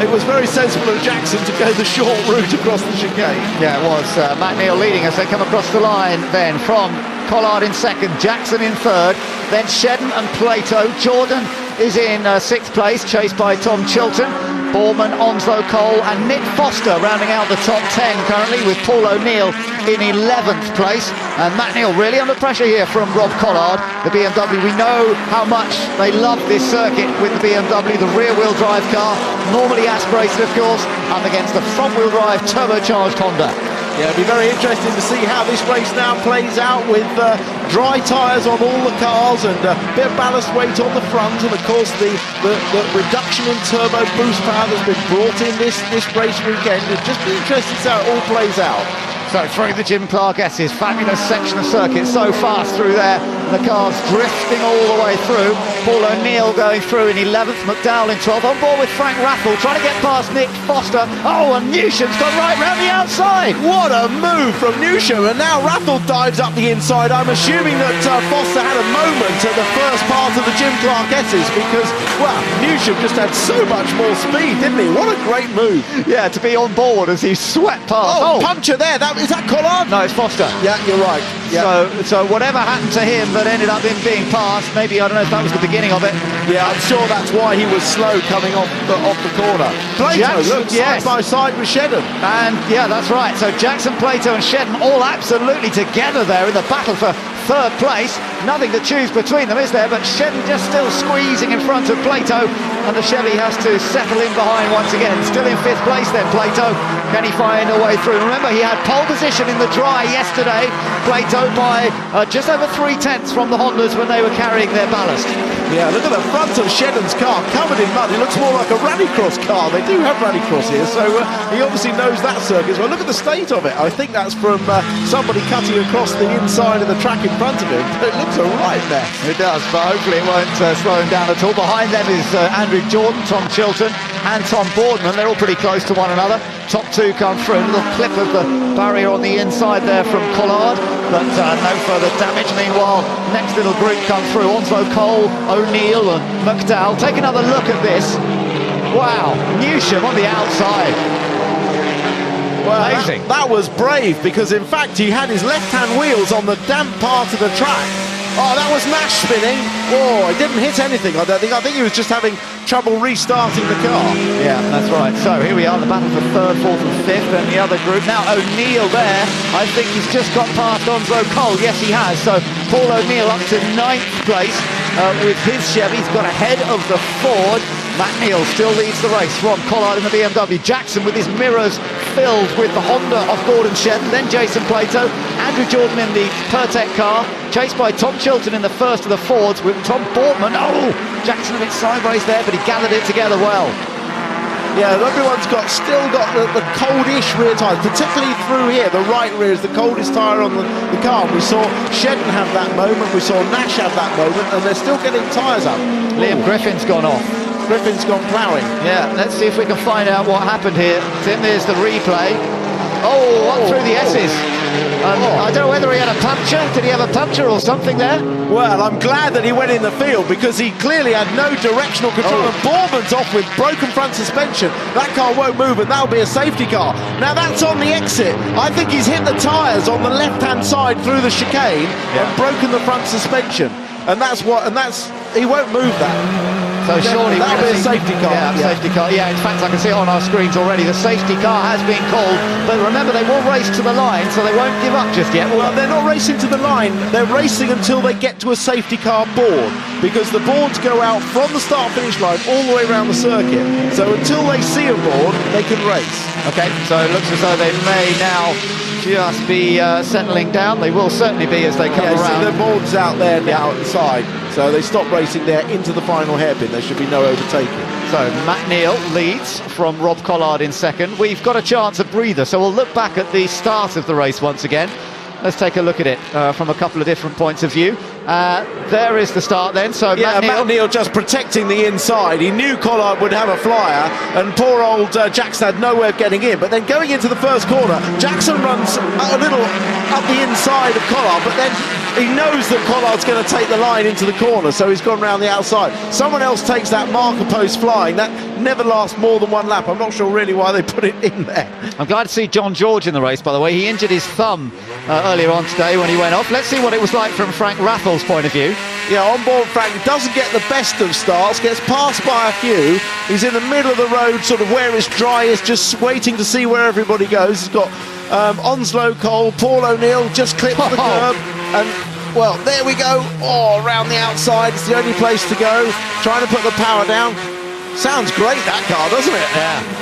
it was very sensible of Jackson to go the short route across the chicane. Yeah, it was. Matt Neal leading as they come across the line then from Collard in second, Jackson in third, then Shedden and Plato. Jordan is in 6th place, chased by Tom Chilton, Boorman, Onslow Cole and Nick Foster rounding out the top 10 currently, with Paul O'Neill in 11th place. And Matt Neal really under pressure here from Rob Collard, the BMW. We know how much they love this circuit with the BMW, the rear-wheel drive car, normally aspirated of course, up against the front-wheel drive turbocharged Honda. Yeah, it'll be very interesting to see how this race now plays out with dry tyres on all the cars and a bit of ballast weight on the front, and of course the reduction in turbo boost power that's been brought in this race weekend. It'll just be interesting to see how it all plays out. So through the Jim Clark S's, fabulous section of circuit, so fast through there, the car's drifting all the way through. Paul O'Neill going through in 11th, McDowell in 12th, on board with Frank Raffle, trying to get past Nick Foster. Oh, and Newsham's gone right round the outside. What a move from Newsham, and now Raffle dives up the inside. I'm assuming that Foster had a moment at the first part of the Jim Clark S's because, well, Newsham just had so much more speed, didn't he? What a great move. Yeah, to be on board as he swept past. Oh, puncher there. Is that Collard? No, it's Foster. Yeah, you're right. Yeah. So whatever happened to him that ended up him being passed, maybe, I don't know if that was the beginning of it. Yeah, I'm sure that's why he was slow coming off the corner. Plato, Jackson, look, side by side with Shedden. And yeah, that's right. So Jackson, Plato and Shedden all absolutely together there in the battle for third place. Nothing to choose between them, is there? But Shedden just still squeezing in front of Plato, and the Chevy has to settle in behind once again. Still in 5th place then, Plato. Can he find a way through? Remember, he had pole position in the dry yesterday, Plato, by just over 3/10 from the Hondas when they were carrying their ballast. Yeah, look at the front of Shedden's car, covered in mud. It looks more like a rallycross car. They do have rallycross here, so he obviously knows that circuit as well. Look at the state of it. I think that's from somebody cutting across the inside of the track in front of him. It looks a right mess. It does, but hopefully it won't slow him down at all. Behind them is Andrew Jordan, Tom Chilton and Tom Boardman. They're all pretty close to one another. Top two come through. A little clip of the barrier on the inside there from Collard, but no further damage. Meanwhile, next little group come through. Onslow, Cole, O'Neill and McDowell. Take another look at this. Wow, Newsham on the outside. Well, amazing. That was brave, because in fact he had his left-hand wheels on the damp part of the track. Oh, that was Nash spinning. Oh, it didn't hit anything, I don't think. I think he was just having trouble restarting the car. Yeah, that's right. So here we are, the battle for 3rd, 4th and 5th, and the other group. Now O'Neill there, I think he's just got past Onslow Cole. Yes, he has. So Paul O'Neill up to 9th place with his Chevy. He's got ahead of the Ford. Matt Neal still leads the race from Collard in the BMW. Jackson with his mirrors filled with the Honda off Gordon Shedden. Then Jason Plato, Andrew Jordan in the Pertec car, chased by Tom Chilton in the first of the Fords with Tom Boardman. Oh, Jackson a bit sideways there, but he gathered it together well. Yeah, everyone's still got the coldish rear tyres, particularly through here. The right rear is the coldest tyre on the car. We saw Shedden have that moment, we saw Nash have that moment, and they're still getting tyres up. Liam Griffin's gone off. Griffin's gone ploughing. Yeah, let's see if we can find out what happened here. Tim, there's the replay. Oh, up through the S's. I don't know whether he had a puncture. Did he have a puncture or something there? Well, I'm glad that he went in the field, because he clearly had no directional control. And Bourman's off with broken front suspension. That car won't move, and that'll be a safety car. Now that's on the exit. I think he's hit the tyres on the left-hand side through the chicane and broken the front suspension. And he won't move that. So surely that'll be a safety car. Yeah, safety car. Yeah, in fact, I can see it on our screens already. The safety car has been called, but remember, they will race to the line, so they won't give up just yet. Well, they're not racing to the line. They're racing until they get to a safety car board, because the boards go out from the start-finish line all the way around the circuit. So until they see a board, they can race. Okay, so it looks as though they may now just be settling down. They will certainly be as they come around. See the board's out there now at the side. So they stop racing there into the final hairpin. There should be no overtaking. So Matt Neal leads from Rob Collard in second. We've got a chance of breather, so we'll look back at the start of the race once again. Let's take a look at it from a couple of different points of view. There is the start then. So yeah, Matt Neal just protecting the inside. He knew Collard would have a flyer, and poor old Jackson had no way of getting in. But then going into the first corner, Jackson runs a little up the inside of Collard, but then he knows that Collard's going to take the line into the corner, so he's gone round the outside. Someone else takes that marker post flying. That never lasts more than one lap. I'm not sure really why they put it in there. I'm glad to see John George in the race, by the way. He injured his thumb earlier on today when he went off. Let's see what it was like from Frank Raffle's point of view. Yeah, on board Frank doesn't get the best of starts, gets passed by a few. He's in the middle of the road, sort of where it's driest, just waiting to see where everybody goes. He's got Onslow Cole, Paul O'Neill just clipped the curb, and well, there we go. Oh, around the outside, it's the only place to go. Trying to put the power down. Sounds great, that car, doesn't it?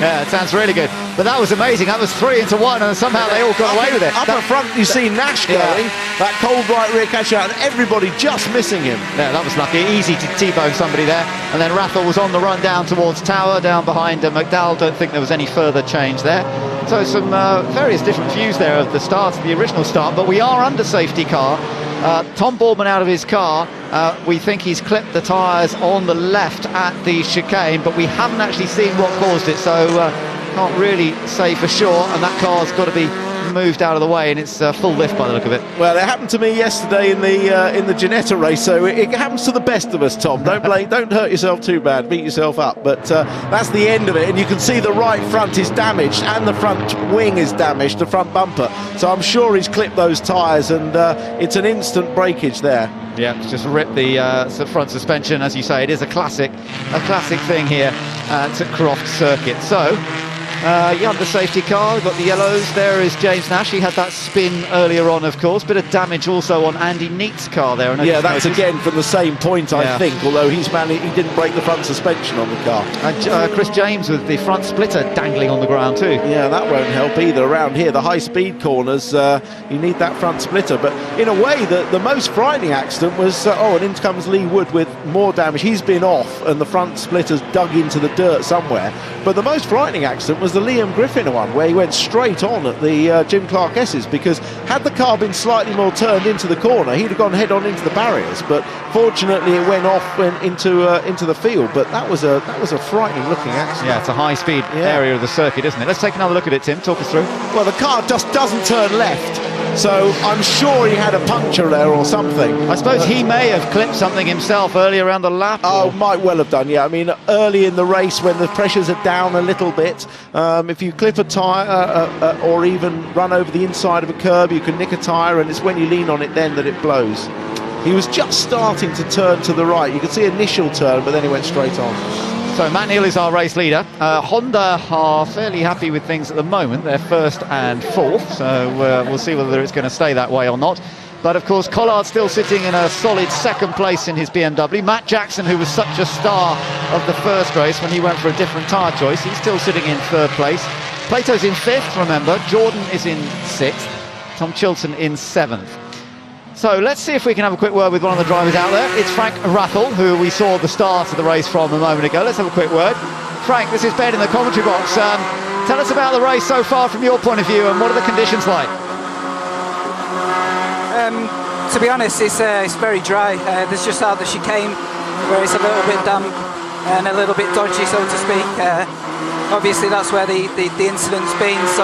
Yeah, it sounds really good. But that was amazing. That was 3 into 1, and somehow they all got away with it. Up at front, you see Nash going, that cold right rear catch out, and everybody just missing him. Yeah, that was lucky. Easy to T-bone somebody there. And then Rathel was on the run down towards Tower, down behind McDowell. Don't think there was any further change there. So some various different views there of the start, the original start. But we are under safety car. Tom Boardman out of his car. We think he's clipped the tyres on the left at the chicane, but we haven't actually seen what caused it, so can't really say for sure. And that car's got to be moved out of the way, and it's full lift by the look of it. Well, it happened to me yesterday in the Ginetta race, so it happens to the best of us, Tom. Don't hurt yourself too bad, beat yourself up. But that's the end of it, and you can see the right front is damaged and the front wing is damaged, the front bumper. So I'm sure he's clipped those tyres, and it's an instant breakage there. Yeah, it's just ripped the front suspension, as you say. It is a classic thing here at Croft Circuit. So. Under safety car, we've got the yellows. There is James Nash. He had that spin earlier on, of course. Bit of damage also on Andy Neat's car there. Yeah, that's again from the same point, I think, although he didn't break the front suspension on the car. And Chris James with the front splitter dangling on the ground too. Yeah, that won't help either around here. The high-speed corners, you need that front splitter. But in a way, the most frightening accident was, and in comes Lee Wood with more damage. He's been off, and the front splitter's dug into the dirt somewhere. But the most frightening accident was the Liam Griffin one, where he went straight on at the Jim Clark S's, because had the car been slightly more turned into the corner, he'd have gone head on into the barriers. But fortunately, it went off into the field. But that was a frightening looking accident. Yeah, it's a high-speed area of the circuit, isn't it? Let's take another look at it, Tim. Talk us through. Well, the car just doesn't turn left. So I'm sure he had a puncture there or something. I suppose he may have clipped something himself earlier around the lap. Oh, might well have done, yeah. I mean, early in the race when the pressures are down a little bit, if you clip a tyre or even run over the inside of a curb, you can nick a tyre, and it's when you lean on it then that it blows. He was just starting to turn to the right. You could see initial turn, but then he went straight on. So Matt Neal is our race leader. Honda are fairly happy with things at the moment. They're first and fourth, so we'll see whether it's going to stay that way or not. But of course, Collard's still sitting in a solid second place in his BMW. Matt Jackson, who was such a star of the first race when he went for a different tyre choice, he's still sitting in third place. Plato's in fifth, remember. Jordan is in sixth. Tom Chilton in seventh. So let's see if we can have a quick word with one of the drivers out there. It's Frank Rathel, who we saw the start of the race from a moment ago. Let's have a quick word. Frank, this is Ben in the commentary box. Tell us about the race so far from your point of view, and what are the conditions like? To be honest, it's very dry. There's just out the chicane where it's a little bit damp and a little bit dodgy, so to speak. Obviously, that's where the incident's been, so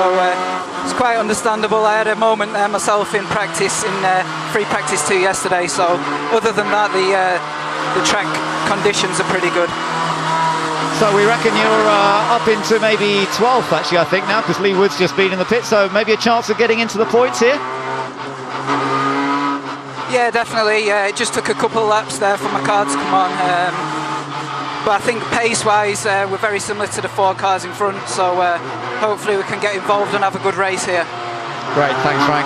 it's quite understandable. I had a moment myself in practice, in free practice 2 yesterday, so other than that, the track conditions are pretty good. So we reckon you're up into maybe 12th, actually, I think, now, because Lee Wood's just been in the pit, so maybe a chance of getting into the points here? Yeah, definitely. It just took a couple of laps there for my car to come on. But I think pace-wise, we're very similar to the 4 cars in front, so hopefully we can get involved and have a good race here. Great, thanks Frank.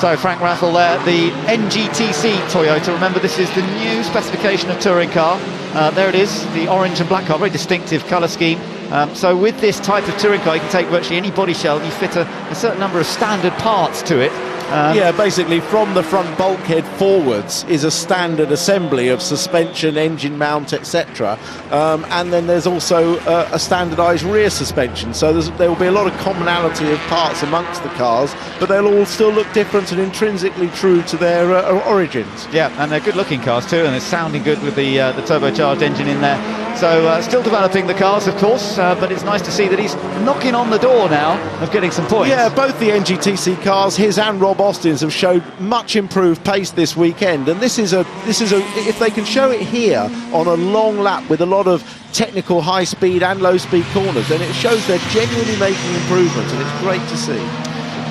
So Frank Rathel there, the NGTC Toyota. Remember, this is the new specification of touring car. There it is, the orange and black car, very distinctive colour scheme. So with this type of touring car, you can take virtually any body shell and you fit a certain number of standard parts to it. Yeah, basically from the front bulkhead forwards is a standard assembly of suspension, engine mount, etc. And then there's also a standardised rear suspension. So there will be a lot of commonality of parts amongst the cars, but they'll all still look different and intrinsically true to their origins. Yeah, and they're good-looking cars too, and they're sounding good with the turbocharged engine in there. So still developing the cars, of course, but it's nice to see that he's knocking on the door now of getting some points. Yeah, both the NGTC cars, his and Rob Austin's, have showed much improved pace this weekend, and this is a if they can show it here on a long lap with a lot of technical high speed and low speed corners, then it shows they're genuinely making improvements, and it's great to see.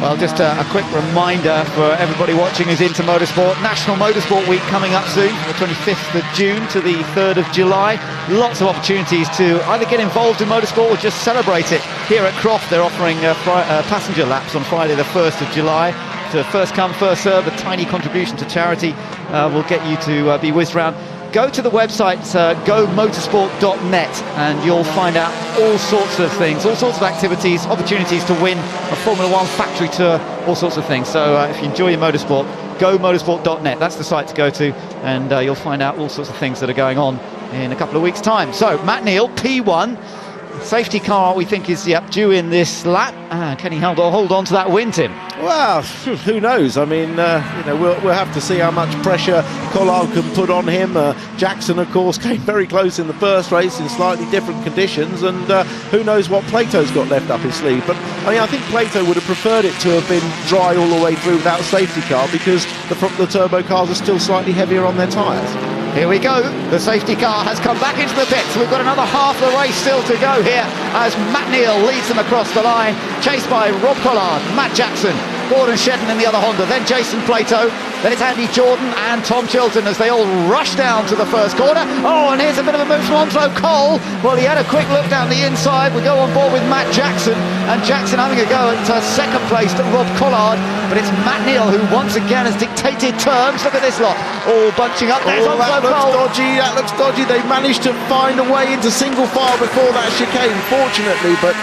Well, just a quick reminder for everybody watching who's into motorsport. National Motorsport Week coming up soon, the 25th of June to the 3rd of July. Lots of opportunities to either get involved in motorsport or just celebrate it. Here at Croft, they're offering passenger laps on Friday the 1st of July. To first come, first serve, a tiny contribution to charity will get you to be whizzed around. go to the website gomotorsport.net and you'll find out all sorts of things, all sorts of activities, opportunities to win a Formula One factory tour, all sorts of things. So if you enjoy your motorsport, gomotorsport.net, that's the site to go to, and you'll find out all sorts of things that are going on in a couple of weeks' time. So Matt Neal, P1, safety car we think is due in this lap. Can he hold on to that win, Tim? Well, who knows? I mean, we'll have to see how much pressure Collard can put on him. Jackson, of course, came very close in the first race in slightly different conditions, and who knows what Plato's got left up his sleeve. But I mean, I think Plato would have preferred it to have been dry all the way through without a safety car, because the turbo cars are still slightly heavier on their tyres. Here we go, the safety car has come back into the pits. We've got another half of the race still to go here as Matt Neal leads them across the line, chased by Rob Collard, Matt Jackson, Gordon Shedden in the other Honda, then Jason Plato, then it's Andy Jordan and Tom Chilton as they all rush down to the first corner. Oh, and here's a bit of a move from Onslow Cole. Well, he had a quick look down the inside. We go on board with Matt Jackson, and Jackson having a go at second place to Rob Collard, but it's Matt Neal who once again has dictated terms. Look at this lot, all bunching up. There's Onslow Cole. That looks dodgy. They managed to find a way into single file before that chicane, fortunately, but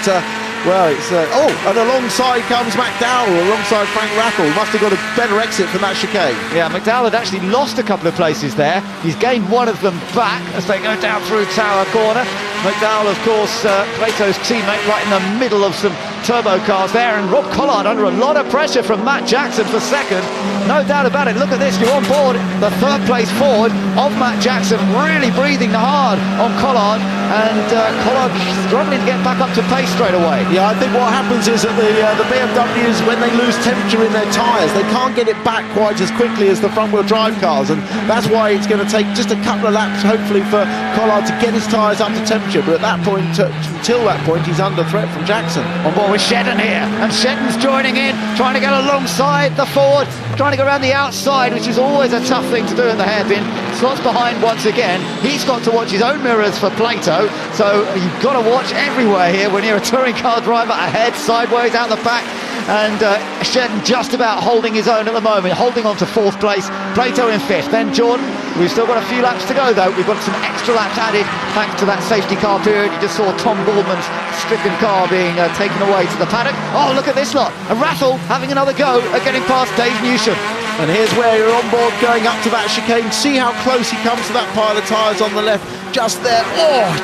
well, it's and alongside comes McDowell alongside Frank Raffle. Must have got a better exit from that chicane. Yeah, McDowell had actually lost a couple of places there. He's gained one of them back as they go down through Tower Corner. McDowell, of course, Plato's teammate, right in the middle of some turbo cars there, and Rob Collard under a lot of pressure from Matt Jackson for second. No doubt about it. Look at this, you're on board the third place forward of Matt Jackson, really breathing hard on Collard, and Collard struggling to get back up to pace straight away. Yeah, I think what happens is that the BMWs, when they lose temperature in their tyres, they can't get it back quite as quickly as the front-wheel drive cars, and that's why it's going to take just a couple of laps, hopefully, for Collard to get his tyres up to temperature. But at that point, until that point, he's under threat from Jackson. On board with Shedden here, and Shedden's joining in, trying to get alongside the forward, trying to go around the outside, which is always a tough thing to do at the hairpin. Slots behind once again. He's got to watch his own mirrors for Plato, so you've got to watch everywhere here when you're a touring car driver, ahead, sideways, out the back. And Shedden just about holding his own at the moment, holding on to fourth place, Plato in fifth, then Jordan. We've still got a few laps to go though. We've got some extra laps added thanks to that safety car period. You just saw Tom Baldwin's stricken car being taken away to the paddock. Oh, look at this lot, a Raffle having another go at getting past Dave Newsham. And here's where you're on board going up to that chicane. See how close he comes to that pile of tyres on the left. Just there,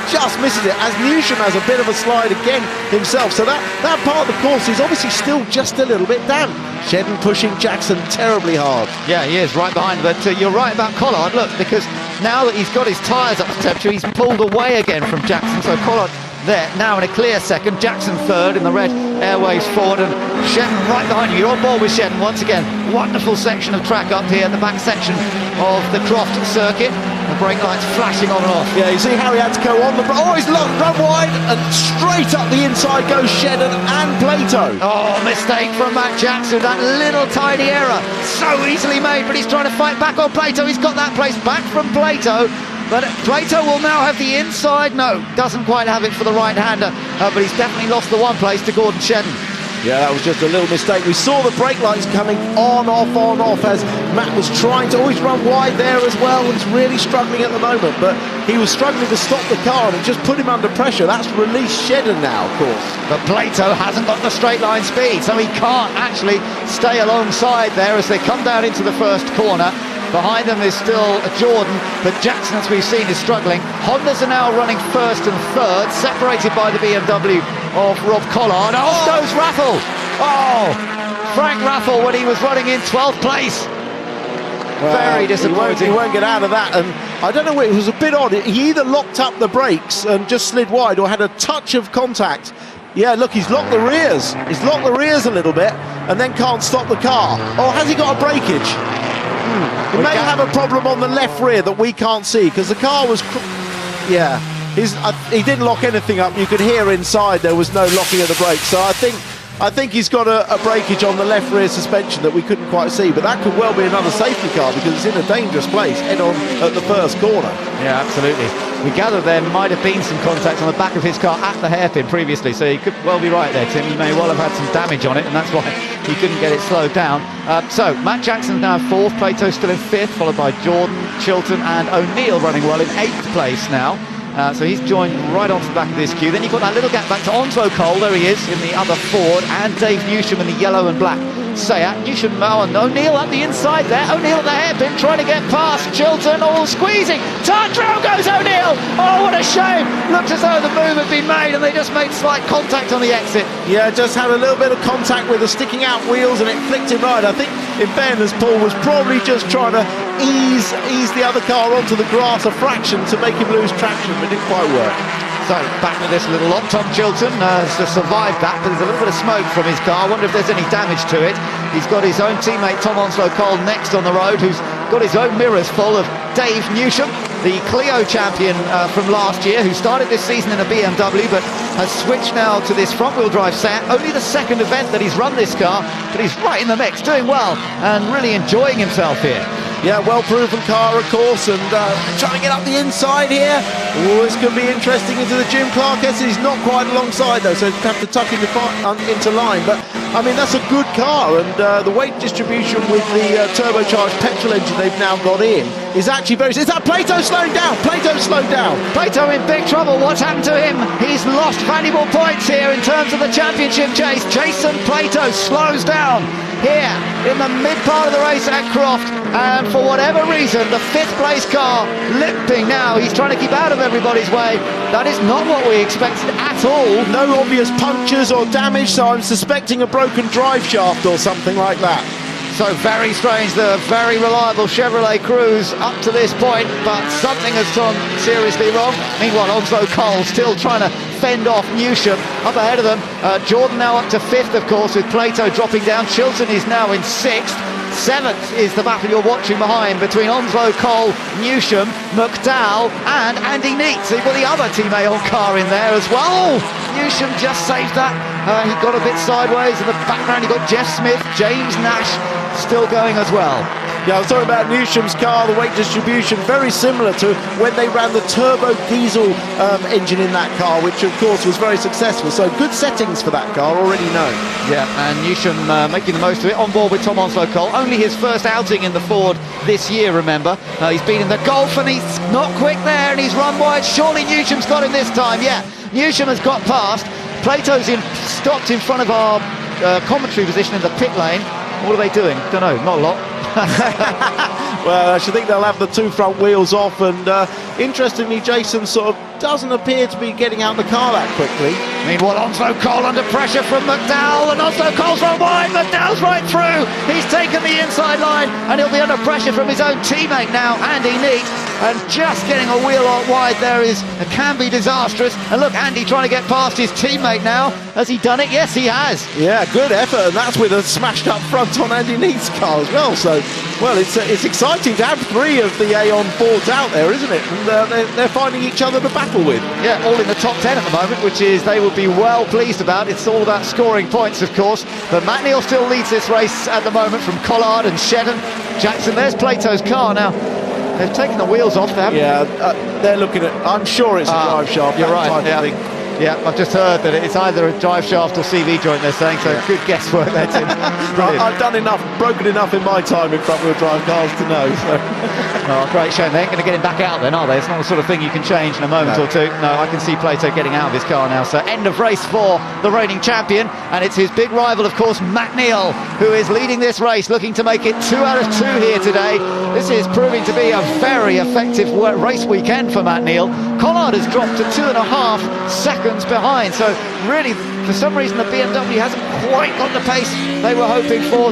just misses it, as Newsham has a bit of a slide again himself. So that part of the course is obviously still just a little bit damp. Shedden pushing Jackson terribly hard. Yeah, he is right behind, but you're right about Collard, look, because now that he's got his tyres up to temperature, he's pulled away again from Jackson, so Collard there, now in a clear second, Jackson third in the red Airways Ford, and Shedden right behind you. You're on board with Shedden once again. Wonderful section of track up here, the back section of the Croft circuit. The brake lights flashing on and off. Yeah, you see how he had to go on the... Oh, he's run wide, and straight up the inside goes Shedden and Plato. Oh, mistake from Matt Jackson, that little tiny error. So easily made, but he's trying to fight back on Plato. He's got that place back from Plato. But Plato will now have the inside. No, doesn't quite have it for the right-hander, but he's definitely lost the one place to Gordon Shedden. Yeah, that was just a little mistake. We saw the brake lights coming on, off, as Matt was trying to always run wide there as well. He's really struggling at the moment, but he was struggling to stop the car, and it just put him under pressure. That's released Shedden now, of course. But Plato hasn't got the straight line speed, so he can't actually stay alongside there as they come down into the first corner. Behind them is still Jordan, but Jackson, as we've seen, is struggling. Hondas are now running first and third, separated by the BMW of Rob Collard. Off goes Raffle! Oh, Frank Raffle when he was running in 12th place. Well, very disappointing. He won't get out of that, and I don't know, it was a bit odd. He either locked up the brakes and just slid wide, or had a touch of contact. Yeah, look, he's locked the rears. He's locked the rears a little bit, and then can't stop the car. Or has he got a breakage? He may have a problem on the left rear that we can't see, because the car was... Yeah, he didn't lock anything up. You could hear inside there was no locking of the brakes. So I think he's got a breakage on the left rear suspension that we couldn't quite see. But that could well be another safety car, because it's in a dangerous place, head on at the first corner. Yeah, absolutely. We gather there might have been some contact on the back of his car at the hairpin previously, so you could well be right there, Tim. He may well have had some damage on it, and that's why he couldn't get it slowed down. So Matt Jackson's now 4th, Plato still in 5th, followed by Jordan, Chilton and O'Neill running well in 8th place now. So he's joined right onto the back of this queue. Then you've got that little gap back to Onslow Cole, there he is, in the other Ford, and Dave Newsham in the yellow and black Seat. Newsham and O'Neill at the inside there. O'Neill at the hairpin trying to get past Chilton, all squeezing. Down goes O'Neill! Oh, what a shame! Looked as though the move had been made and they just made slight contact on the exit. Yeah, just had a little bit of contact with the sticking out wheels and it flicked him right. I think, in fairness, Paul was probably just trying to ease the other car onto the grass a fraction to make him lose traction, but it didn't quite work. So back with this little lot. Tom Chilton has survived that, but there's a little bit of smoke from his car. I wonder if there's any damage to it. He's got his own teammate Tom Onslow Cole next on the road, who's got his own mirrors full of Dave Newsham, the Clio champion from last year, who started this season in a BMW but has switched now to this front-wheel drive Seat. Only the 2nd event that he's run this car, but he's right in the mix, doing well and really enjoying himself here. Yeah, well-proven car, of course, and trying to get up the inside here. Oh, this could be interesting into the Jim Clark S. He's not quite alongside, though, so he'd have to tuck into line. But, I mean, that's a good car, and the weight distribution with the turbocharged petrol engine they've now got in is actually very... Is that Plato slowing down? Plato slowed down. Plato in big trouble. What's happened to him? He's lost valuable points here in terms of the championship chase. Jason Plato slows down here in the mid part of the race at Croft, and for whatever reason the 5th place car limping now. He's trying to keep out of everybody's way. That is not what we expected at all. No obvious punctures or damage, so I'm suspecting a broken drive shaft or something like that. So very strange, the very reliable Chevrolet Cruze up to this point, but something has gone seriously wrong. Meanwhile, Onslow Cole still trying to fend off Newsham up ahead of them. Jordan now up to 5th, of course, with Plato dropping down. Chilton is now in 6th. 7th is the battle you're watching behind between Onslow Cole, Newsham, McDowell and Andy Neate. So you've got the other Team Aon car in there as well. Newsham just saved that. He got a bit sideways. In the background you've got Jeff Smith, James Nash still going as well. Yeah, I was talking about Newsham's car, the weight distribution, very similar to when they ran the turbo diesel engine in that car, which of course was very successful. So good settings for that car, already known. Yeah, and Newsham making the most of it, on board with Tom Onslow Cole. Only his first outing in the Ford this year, remember. He's been in the Golf and he's not quick there and he's run wide. Surely Newsham's got him this time. Yeah, Newsham has got past. Plato's stopped in front of our commentary position in the pit lane. What are they doing? Don't know, not a lot. Well, I should think they'll have the 2 front wheels off, and interestingly, Jason sort of doesn't appear to be getting out the car that quickly. Meanwhile, Onslow Cole under pressure from McDowell, and Onslow Cole's run wide. McDowell's right through. He's taken the inside line, and he'll be under pressure from his own teammate now, Andy Neate. And just getting a wheel out wide there can be disastrous. And look, Andy trying to get past his teammate now. Has he done it? Yes, he has. Yeah, good effort, and that's with a smashed up front on Andy Neate's car as well. So, well, it's exciting to have 3 of the Aon Fords out there, isn't it? And they're finding each other to battle with. Yeah, all in the top 10 at the moment, which is they will be well pleased about. It's all about scoring points, of course. But Matt Neal still leads this race at the moment from Collard and Shedden. Jackson, there's Plato's car now. They've taken the wheels off. They haven't. Yeah, they're looking at... I'm sure it's a drive shaft. You're right, yeah. Yeah, I've just heard that it's either a drive shaft or CV joint, they're saying, so good guesswork there, Tim. I've done enough, broken enough in my time in front-wheel drive cars to know. So. Oh, great shame. They ain't going to get him back out then, are they? It's not the sort of thing you can change in a moment or two. No, I can see Plato getting out of his car now. So end of race for the reigning champion, and it's his big rival, of course, Matt Neal, who is leading this race, looking to make it 2 out of 2 here today. This is proving to be a very effective race weekend for Matt Neal. Collard has dropped to 2.5 seconds behind, so really for some reason the BMW hasn't quite got the pace they were hoping for,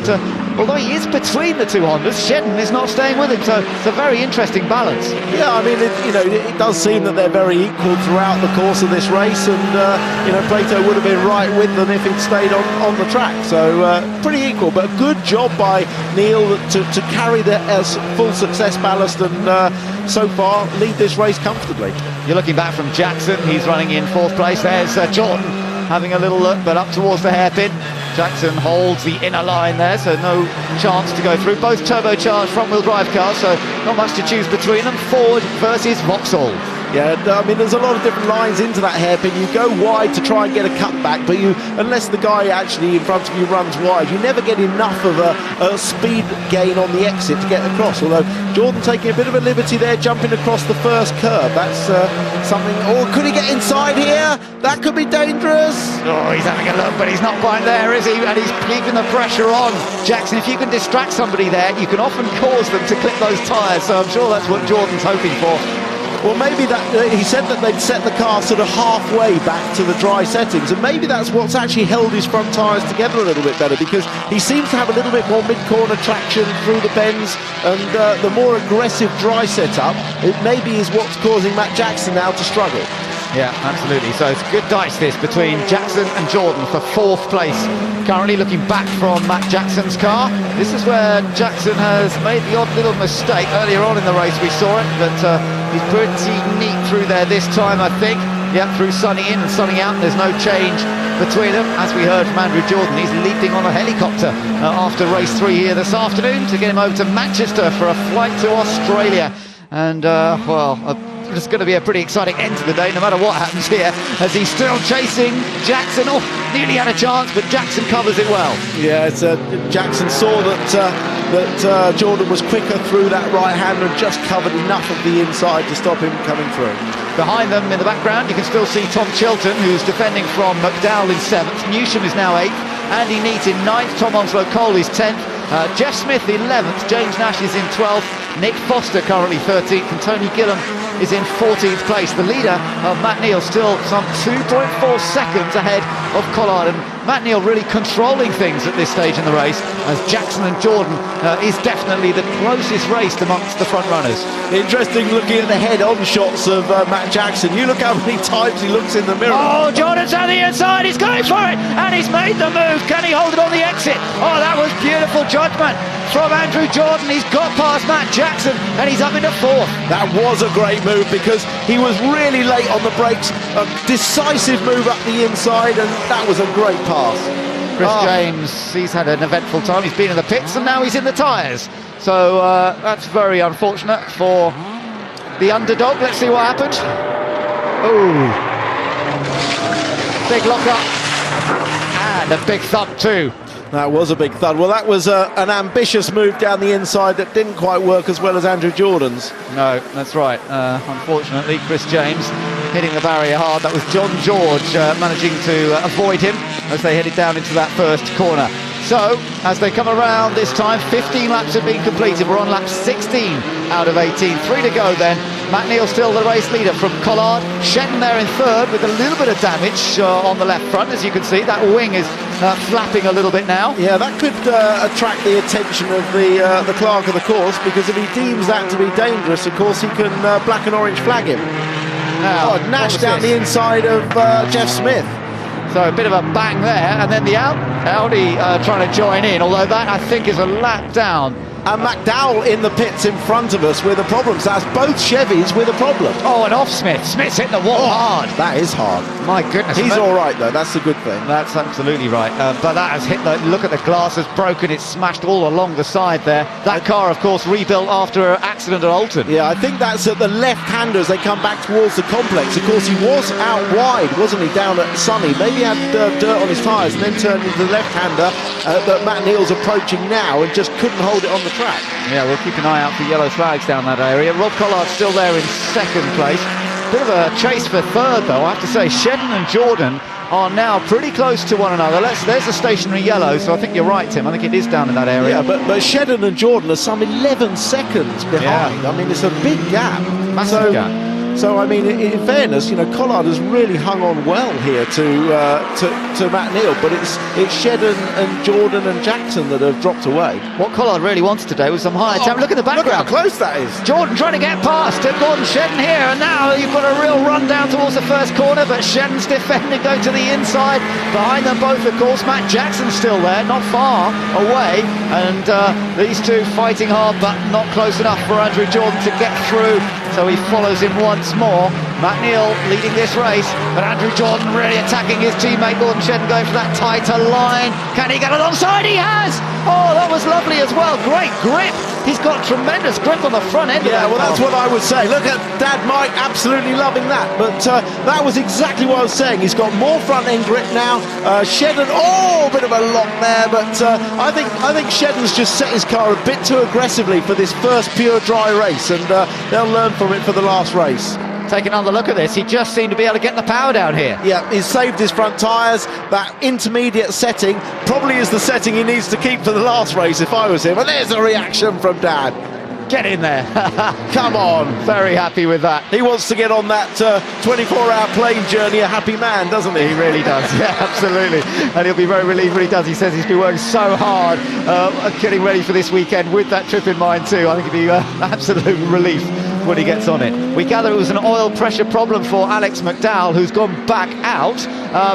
although he is between the 2 Hondas. Shedden is not staying with him, so it's a very interesting balance. Yeah, I mean, it does seem that they're very equal throughout the course of this race, and Plato would have been right with them if he'd stayed on the track, so pretty equal, but a good job by Neal to carry the full success ballast and so far lead this race comfortably. You're looking back from Jackson, he's running in 4th place. There's Jordan having a little look, but up towards the hairpin. Jackson holds the inner line there, so no chance to go through. Both turbocharged front-wheel drive cars, so not much to choose between them. Ford versus Vauxhall. Yeah, I mean, there's a lot of different lines into that hairpin. You go wide to try and get a cutback, but unless the guy actually in front of you runs wide, you never get enough of a speed gain on the exit to get across. Although Jordan taking a bit of a liberty there, jumping across the first curb. That's something. Oh, could he get inside here? That could be dangerous. Oh, he's having a look, but he's not quite there, is he? And he's keeping the pressure on. Jackson, if you can distract somebody there, you can often cause them to clip those tyres. So I'm sure that's what Jordan's hoping for. Well, maybe that he said that they'd set the car sort of halfway back to the dry settings, and maybe that's what's actually held his front tyres together a little bit better, because he seems to have a little bit more mid-corner traction through the bends, and the more aggressive dry setup, it maybe is what's causing Matt Jackson now to struggle. Yeah, absolutely. So it's a good dice this between Jackson and Jordan for 4th place. Currently looking back from Matt Jackson's car. This is where Jackson has made the odd little mistake. Earlier on in the race we saw it, but he's pretty neat through there this time, I think. Yeah, through sunny in and sunny out. There's no change between them. As we heard from Andrew Jordan, he's leaping on a helicopter after race 3 here this afternoon to get him over to Manchester for a flight to Australia. And, well, it's going to be a pretty exciting end to the day, no matter what happens here, as he's still chasing Jackson. Oh, nearly had a chance, but Jackson covers it well. Yeah, Jackson saw that Jordan was quicker through that right-hander and just covered enough of the inside to stop him coming through. Behind them in the background, you can still see Tom Chilton, who's defending from McDowell in 7th. Newsham is now 8th. Andy Neate in 9th. Tom Onslow-Cole is 10th. Jeff Smith 11th. James Nash is in 12th. Nick Foster currently 13th, and Tony Gillam is in 14th place. The leader, Matt Neal, still some 2.4 seconds ahead of Collard, and Matt Neal really controlling things at this stage in the race, as Jackson and Jordan is definitely the closest race amongst the front runners. Interesting looking at the head-on shots of Matt Jackson. You look how many times he looks in the mirror. Oh, Jordan's on the inside, he's going for it, and he's made the move. Can he hold it on the exit? Oh, that was beautiful judgment from Andrew Jordan. He's got past Matt Jackson, and he's up into 4th. That was a great move, because he was really late on the brakes. A decisive move up the inside, and that was a great pass. Chris James, he's had an eventful time. He's been in the pits, and now he's in the tyres. So that's very unfortunate for the underdog. Let's see what happens. Oh, big lock up, and a big thump too. That was a big thud. Well, that was an ambitious move down the inside that didn't quite work as well as Andrew Jordan's. No, that's right. Unfortunately, Chris James hitting the barrier hard. That was John George managing to avoid him as they headed down into that first corner. So, as they come around this time, 15 laps have been completed. We're on lap 16 out of 18. 3 to go then. Matt Neal still the race leader from Collard. Shedden there in 3rd with a little bit of damage on the left front, as you can see. That wing is flapping a little bit now. Yeah, that could attract the attention of the clerk of the course, because if he deems that to be dangerous, of course he can black and orange flag him. Now, Nash down the inside of Jeff Smith. So a bit of a bang there, and then the Audi trying to join in, although that I think is a lap down. And McDowell in the pits in front of us with a problem. So that's both Chevys with a problem. Oh, and off Smith. Smith's hit the wall hard. That is hard. My goodness. He's all right, though. That's the good thing. That's absolutely right. But that has hit look at the glass has broken. It's smashed all along the side there. That car, of course, rebuilt after an accident at Alton. Yeah, I think that's at the left-hander as they come back towards the complex. Of course, he was out wide, wasn't he, down at Sunny? Maybe he had dirt on his tyres and then turned into the left-hander that Matt Neal's approaching now and just couldn't hold it on the track. Yeah, we'll keep an eye out for yellow flags down that area. Rob Collard's still there in 2nd place. Bit of a chase for 3rd, though. I have to say, Shedden and Jordan are now pretty close to one another. There's a stationary yellow, so I think you're right, Tim. I think it is down in that area. Yeah, but Shedden and Jordan are some 11 seconds behind. Yeah. I mean, it's a big gap. Massive gap. So, I mean, in fairness, you know, Collard has really hung on well here to Matt Neal, but it's Shedden and Jordan and Jackson that have dropped away. What Collard really wanted today was some high attempt. Look at the background. Look how close that is. Jordan trying to get past Gordon Shedden here, and now you've got a real run down towards the first corner, but Shedden's defending, going to the inside. Behind them both, of course, Matt Jackson's still there, not far away, and these two fighting hard, but not close enough for Andrew Jordan to get through. So he follows him once more. Matt Neal leading this race, but Andrew Jordan really attacking his teammate Gordon Shedden, going for that tighter line. Can he get alongside? He has! Oh, that was lovely as well. Great grip. He's got tremendous grip on the front end. Yeah, well, that's what I would say. Look at Dad Mike absolutely loving that. But that was exactly what I was saying. He's got more front end grip now. Shedden, a bit of a lock there. But I think Shedden's just set his car a bit too aggressively for this first pure dry race, and they'll learn from it for the last race. Take another look at this. He just seemed to be able to get the power down here. Yeah, he's saved his front tyres. That intermediate setting probably is the setting he needs to keep for the last race if I was him. And there's a reaction from Dad. Get in there. Come on. Very happy with that. He wants to get on that 24-hour plane journey a happy man, doesn't he? He really does. Yeah, absolutely. And he'll be very relieved when he does. He says he's been working so hard getting ready for this weekend with that trip in mind too. I think it'll be absolute relief when he gets on it. We gather it was an oil pressure problem for Alex McDowell, who's gone back out,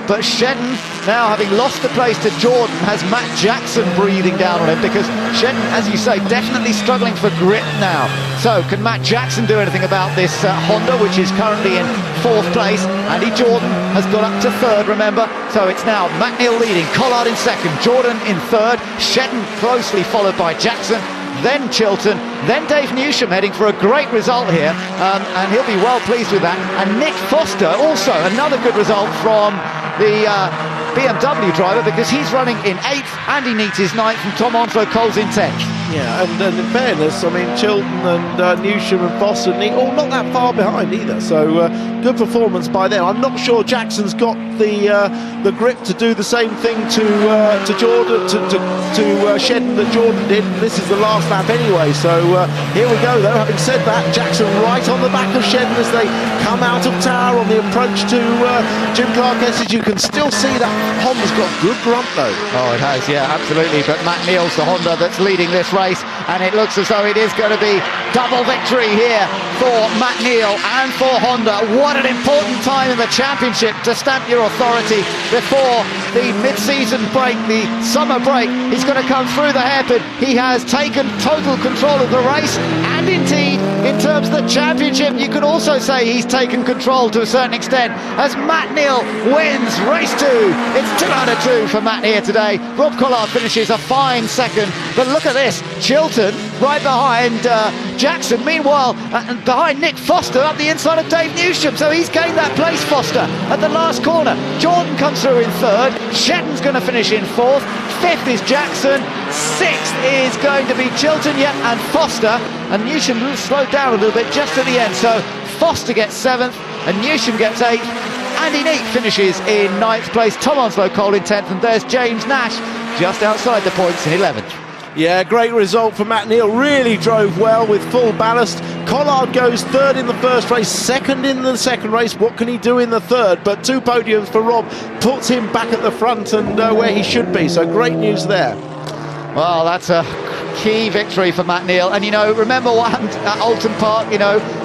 but Shedden, now having lost the place to Jordan, has Matt Jackson breathing down on him, because Shedden, as you say, definitely struggling for grip now. So can Matt Jackson do anything about this Honda, which is currently in 4th place? Andy Jordan has got up to 3rd, remember, so it's now Matt Neal leading, Collard in 2nd, Jordan in 3rd, Shedden closely followed by Jackson, then Chilton, then Dave Newsham heading for a great result here, and he'll be well pleased with that. And Nick Foster also another good result from the BMW driver, because he's running in 8th and he needs his 9th, and Tom Onslow-Cole's in 10th. Yeah, and in fairness, I mean, Chilton and Newsham and Foster, all not that far behind either, so good performance by them. I'm not sure Jackson's got the grip to do the same thing to Jordan, to Shedden that Jordan did. This is the last lap anyway, so here we go though. Having said that, Jackson right on the back of Shedden as they come out of Tower on the approach to Jim Clark Esses. You can still see that Honda's got good grunt though. Oh, it has, yeah, absolutely. But Matt Neal's the Honda that's leading this race, and it looks as though it is going to be double victory here for Matt Neal and for Honda. What an important time in the championship to stamp your authority before the mid-season break, the summer break. He's going to come through the hairpin. He has taken total control of the race, and indeed, in terms of the championship, you can also say he's taken control to a certain extent, as Matt Neal wins race 2. It's 2 out of 2 for Matt here today. Rob Collard finishes a fine 2nd, but look at this, Chilton right behind Jackson, meanwhile behind Nick Foster up the inside of Dave Newsham, so he's gained that place, Foster, at the last corner. Jordan comes through in 3rd, Shedden's going to finish in 4th, 5th is Jackson, 6th is going to be Chilton, and Foster, and Newsham slowed down a little bit just at the end, so Foster gets 7th and Newsham gets 8th. Andy Neate finishes in 9th place, Tom Onslow-Cole in 10th, and there's James Nash just outside the points in 11th. Yeah, great result for Matt Neal, really drove well with full ballast. Collard goes 3rd in the first race, 2nd in the second race. What can he do in the 3rd? But 2 podiums for Rob puts him back at the front and where he should be, so great news there. Well, that's a key victory for Matt Neal, and remember what happened at Alton Park,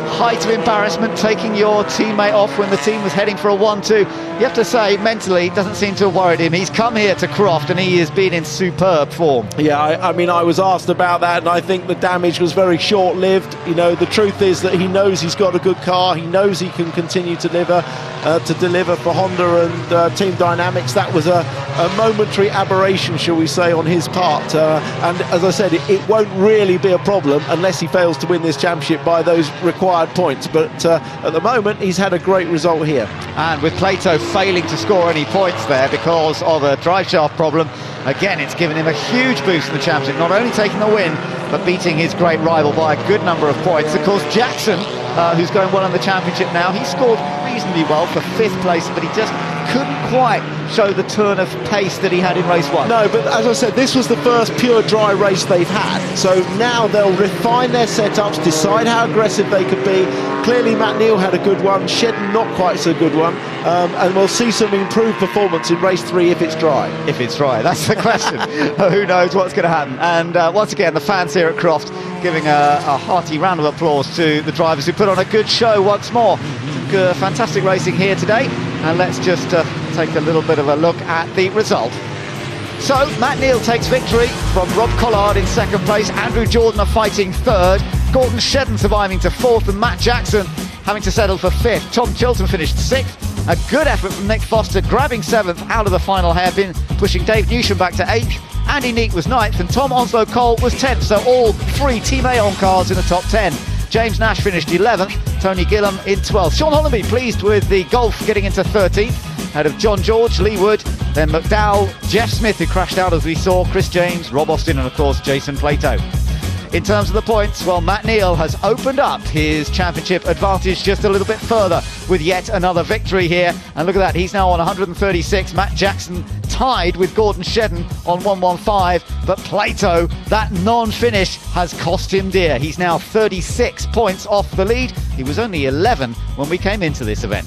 height of embarrassment, taking your teammate off when the team was heading for a 1-2. You have to say, mentally, it doesn't seem to have worried him. He's come here to Croft and he has been in superb form. Yeah, I mean, I was asked about that, and I think the damage was very short-lived. The truth is that he knows he's got a good car. He knows he can continue to deliver for Honda and Team Dynamics. That was a momentary aberration, shall we say, on his part. And as I said, it won't really be a problem unless he fails to win this championship by those required points. But at the moment, he's had a great result here. And with Plato failing to score any points there because of a drive shaft problem, again, it's given him a huge boost in the championship, not only taking the win, but beating his great rival by a good number of points. Of course, Jackson, who's going well in the championship now, he scored reasonably well for 5th place, but he just couldn't quite show the turn of pace that he had in race 1. No, but as I said, this was the first pure dry race they've had, so now they'll refine their setups, decide how aggressive they could be. Clearly Matt Neal had a good one, Shedden not quite so good one, and we'll see some improved performance in race 3 if it's dry. If it's dry, that's the question. Who knows what's going to happen. And once again, the fans here at Croft giving a hearty round of applause to the drivers who put on a good show once more. Fantastic racing here today, and let's just take a little bit of a look at the result. So Matt Neal takes victory from Rob Collard in 2nd place, Andrew Jordan are fighting 3rd, Gordon Shedden surviving to 4th, and Matt Jackson having to settle for 5th. Tom Chilton finished 6th. A good effort from Nick Foster, grabbing 7th out of the final hairpin, pushing Dave Newsham back to 8th. Andy Neate was 9th, and Tom Onslow Cole was 10th, so all 3 Team Aon cars in the top 10. James Nash finished 11th, Tony Gillam in 12th. Sean Hollenby pleased with the Golf getting into 13th, ahead of John George, Lee Wood, then McDowell, Jeff Smith, who crashed out as we saw, Chris James, Rob Austin, and of course Jason Plato. In terms of the points, well, Matt Neal has opened up his championship advantage just a little bit further with yet another victory here. And look at that, he's now on 136. Matt Jackson tied with Gordon Shedden on 115. But Plato, that non-finish has cost him dear. He's now 36 points off the lead. He was only 11 when we came into this event.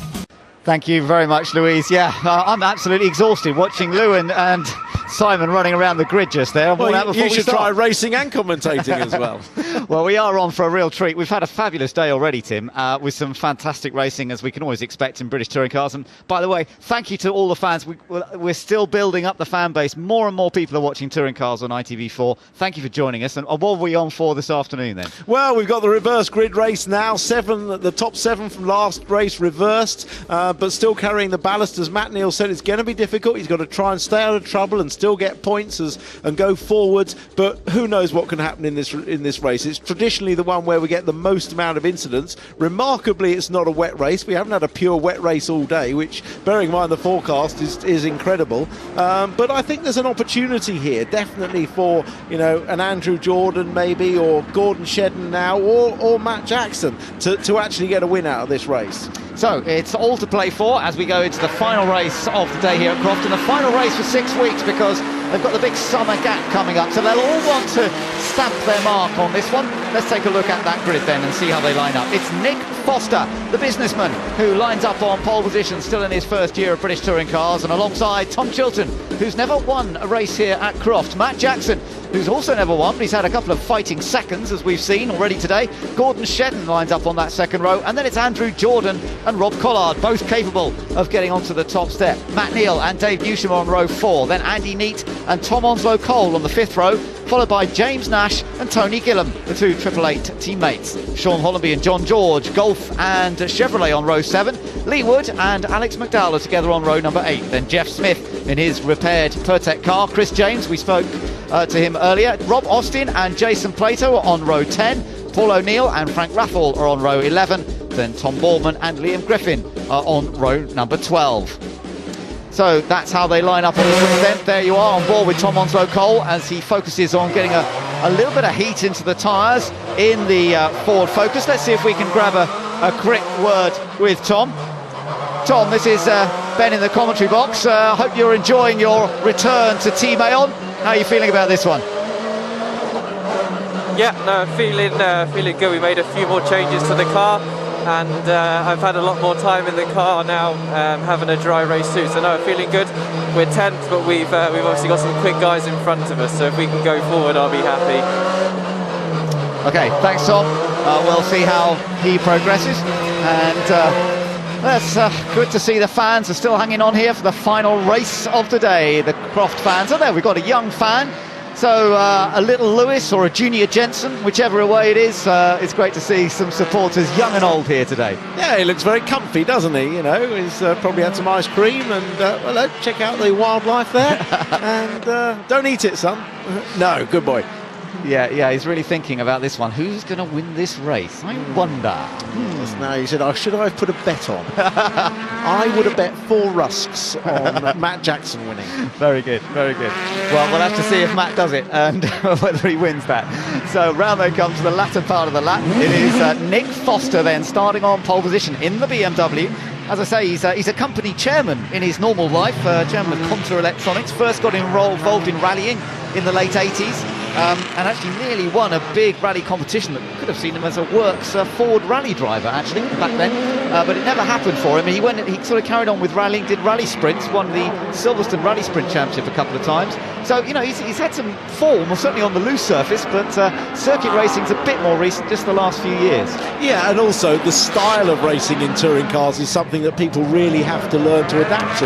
Thank you very much, Louise. Yeah, I'm absolutely exhausted watching Lewin and Simon running around the grid just there. Well, you should try racing and commentating as well. Well, we are on for a real treat. We've had a fabulous day already, Tim, with some fantastic racing, as we can always expect in British touring cars. And by the way, thank you to all the fans. We're still building up the fan base. More and more people are watching touring cars on ITV4. Thank you for joining us. And what are we on for this afternoon then? Well, we've got the reverse grid race now. The top 7 from last race reversed, but still carrying the ballast. As Matt Neal said, it's going to be difficult. He's got to try and stay out of trouble and still get points and go forwards, but who knows what can happen in this race. It's traditionally the one where we get the most amount of incidents. Remarkably, it's not a wet race. We haven't had a pure wet race all day, which, bearing in mind the forecast, is incredible. But I think there's an opportunity here, definitely for an Andrew Jordan maybe, or Gordon Shedden now, or Matt Jackson to actually get a win out of this race. So it's all to play for as we go into the final race of the day here at Croft, and the final race for 6 weeks, because they've got the big summer gap coming up, so they'll all want to stamp their mark on this one. Let's take a look at that grid then and see how they line up. It's Nick Foster, the businessman, who lines up on pole position, still in his first year of British touring cars, and alongside Tom Chilton, who's never won a race here at Croft. Matt Jackson, who's also never won, but he's had a couple of fighting seconds, as we've seen already today. Gordon Shedden lines up on that second row, and then it's Andrew Jordan and Rob Collard, both capable of getting onto the top step. Matt Neal and Dave Newsham on row 4, then Andy Neate and Tom Onslow Cole on the 5th row, followed by James Nash and Tony Gillam, the 2 888 teammates. Sean Hollenby and John George, Golf and Chevrolet on row 7. Lee Wood and Alex McDowell are together on row number 8. Then Jeff Smith in his repaired Pertec car. Chris James, we spoke to him earlier. Rob Austin and Jason Plato are on row 10. Paul O'Neill and Frank Raffle are on row 11. Then Tom Bourman and Liam Griffin are on row number 12. So that's how they line up on this event. There you are on board with Tom Onslow Cole as he focuses on getting a little bit of heat into the tyres in the Ford Focus. Let's see if we can grab a quick word with Tom. Tom, this is Ben in the commentary box. I hope you're enjoying your return to Team Aon. How are you feeling about this one? Yeah, no, feeling good. We made a few more changes to the car, and I've had a lot more time in the car now, having a dry race too. So no, feeling good. We're 10th, but we've obviously got some quick guys in front of us. So if we can go forward, I'll be happy. Okay, thanks, Tom. We'll see how he progresses, and that's good to see the fans are still hanging on here for the final race of the day. The Croft fans are there. We've got a young fan. So a little Lewis or a junior Jensen, whichever way it is, it's great to see some supporters, young and old, here today. Yeah, he looks very comfy, doesn't he? He's probably had some ice cream, and well, check out the wildlife there. And don't eat it, son. No, good boy. Yeah, he's really thinking about this one. Who's going to win this race? I wonder. Now he said, should I have put a bet on? I would have bet 4 rusks on Matt Jackson winning. Very good, very good. Well, we'll have to see if Matt does it and whether he wins that. So round they come to the latter part of the lap. It is Nick Foster then starting on pole position in the BMW. As I say, he's a company chairman in his normal life, chairman of Contour Electronics. First got involved in rallying in the late 80s. And actually nearly won a big rally competition that could have seen him as a works Ford rally driver actually back then, but it never happened for him. He sort of carried on with rallying, did rally sprints, won the Silverstone Rally Sprint Championship a couple of times. So he's had some form, certainly on the loose surface, but circuit racing's a bit more recent, just the last few years. Yeah, and also the style of racing in touring cars is something that people really have to learn to adapt to.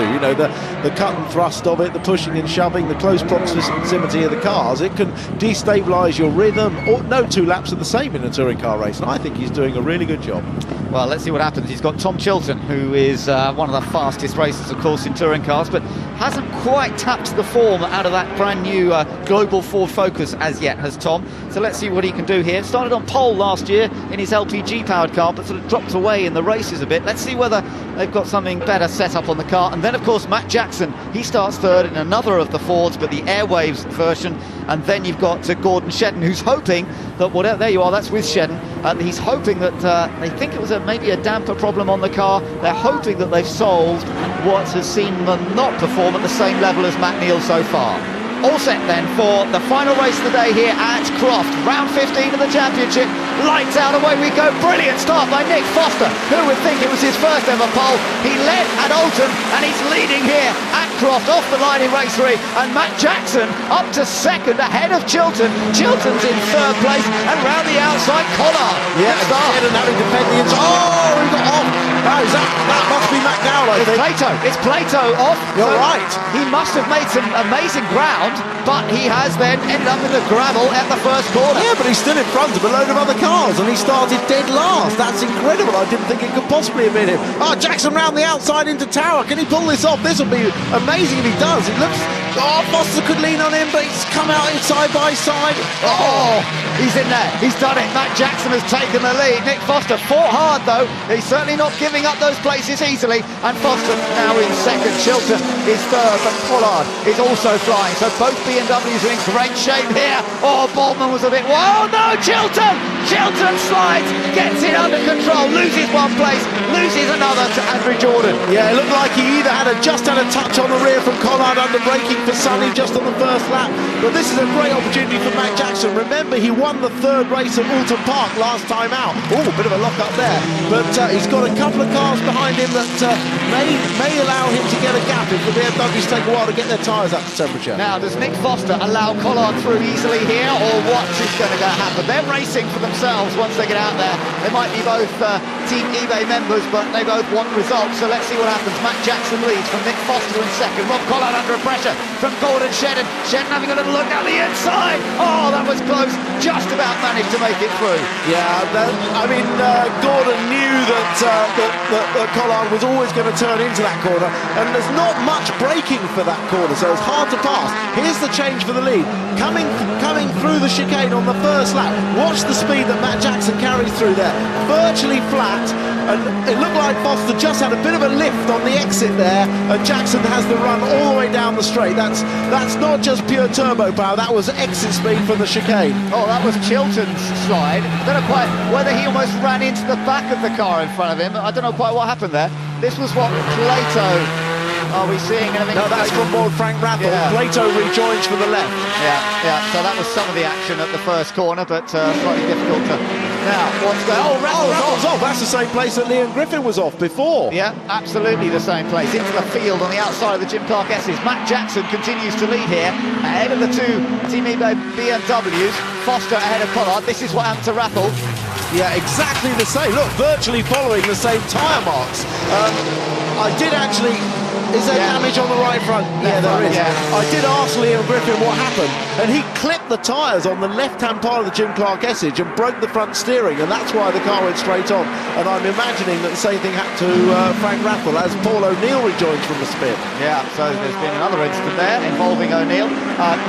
The cut and thrust of it, the pushing and shoving, the close proximity of the cars, it can destabilise your rhythm. No 2 laps are the same in a touring car race, and I think he's doing a really good job. Well, let's see what happens. He's got Tom Chilton, who is one of the fastest racers, of course, in touring cars, but hasn't quite tapped the form out of that brand new global Ford Focus as yet, has Tom. So let's see what he can do here. Started on pole last year in his LPG-powered car, but sort of dropped away in the races a bit. Let's see whether they've got something better set up on the car. And then, of course, Matt Jackson, he starts third in another of the Fords, but the Airwaves version. And then you've got Gordon Shedden, who's hoping that whatever, there you are, that's with Shedden, and he's hoping that they think it was maybe a damper problem on the car. They're hoping that they've solved what has seen them not perform at the same level as Matt Neal so far. All set then for the final race of the day here at Croft. Round 15 of the championship. Lights out, away we go. Brilliant start by Nick Foster. Who would think it was his first ever pole? He led at Oulton and he's leading here at Croft off the line in race 3. And Matt Jackson up to second ahead of Chilton. Chilton's in third place and round the outside Collard. Yeah, and having to defend the inside. Oh, he got off. That must be McDowell, I think. It's Plato off. You're right. He must have made some amazing ground, but he has then ended up in the gravel at the first corner. Yeah, but he's still in front of a load of other cars, and he started dead last. That's incredible. I didn't think it could possibly have been him. Oh, Jackson round the outside into Tower. Can he pull this off? This will be amazing if he does. It looks... Oh, Foster could lean on him, but he's come out in side by side. Oh, he's in there. He's done it. Matt Jackson has taken the lead. Nick Foster fought hard, though. He's certainly not giving up those places easily. And Foster now in second. Chilton is third, but Pollard is also flying. So both BMWs are in great shape here. Oh, Boldman was a bit... Oh, no, Chilton! Chilton slides, gets it under control, loses one place, loses another to Andrew Jordan. Yeah, it looked like he either just had a touch on the rear from Collard under braking for Sonny just on the first lap. But this is a great opportunity for Matt Jackson. Remember, he won the third race at Alton Park last time out. Oh, a bit of a lock up there. But he's got a couple of cars behind him that may allow him to get a gap if the BMWs take a while to get their tyres up to temperature. Now, does Nick Foster allow Collard through easily here, or what is going to happen? They're racing for themselves once they get out there. They might be both Team eBay members, but they both want results. So let's see what happens. Matt Jackson leads from Nick Foster in second. Rob Collard under pressure from Gordon Shedden. Shedden having a little look down the inside. Oh, that was close. Just about managed to make it through. Yeah, Gordon knew that Collard was always going to turn into that corner, and there's not much braking for that corner, so it's hard to pass. Here's the change for the lead. Coming through the chicane on the first lap. Watch the speed that Matt Jackson carries through there. Virtually flat, and it looked like Foster just had a bit of a lift on the exit there, and Jackson has the run all the way down the straight. That's not just pure turbo power, that was exit speed from the chicane. Oh, that was Chilton's slide. I don't know quite whether he almost ran into the back of the car in front of him. I don't know quite what happened there. This was what Plato... Are we seeing anything? No, that's from board Frank Rathel. Yeah. Plato rejoins for the left. Yeah. So that was some of the action at the first corner, but slightly difficult to... Now, what's going on? Rathels off. That's the same place that Liam Griffin was off before. Yeah, absolutely the same place. Into the field on the outside of the Jim Clark S's. Matt Jackson continues to lead here, ahead of the two Team eBay BMWs. Foster ahead of Collard. This is what happened to Rathel. Yeah, exactly the same. Look, virtually following the same tyre marks. I did actually... Is there damage on the right front? Yeah, there is. Yeah. I did ask Liam Griffin what happened, and he clipped the tyres on the left-hand part of the Jim Clark Essage and broke the front steering, and that's why the car went straight on. And I'm imagining that the same thing happened to Frank Rathel as Paul O'Neill rejoins from the spin. Yeah, so there's been another incident there involving O'Neill.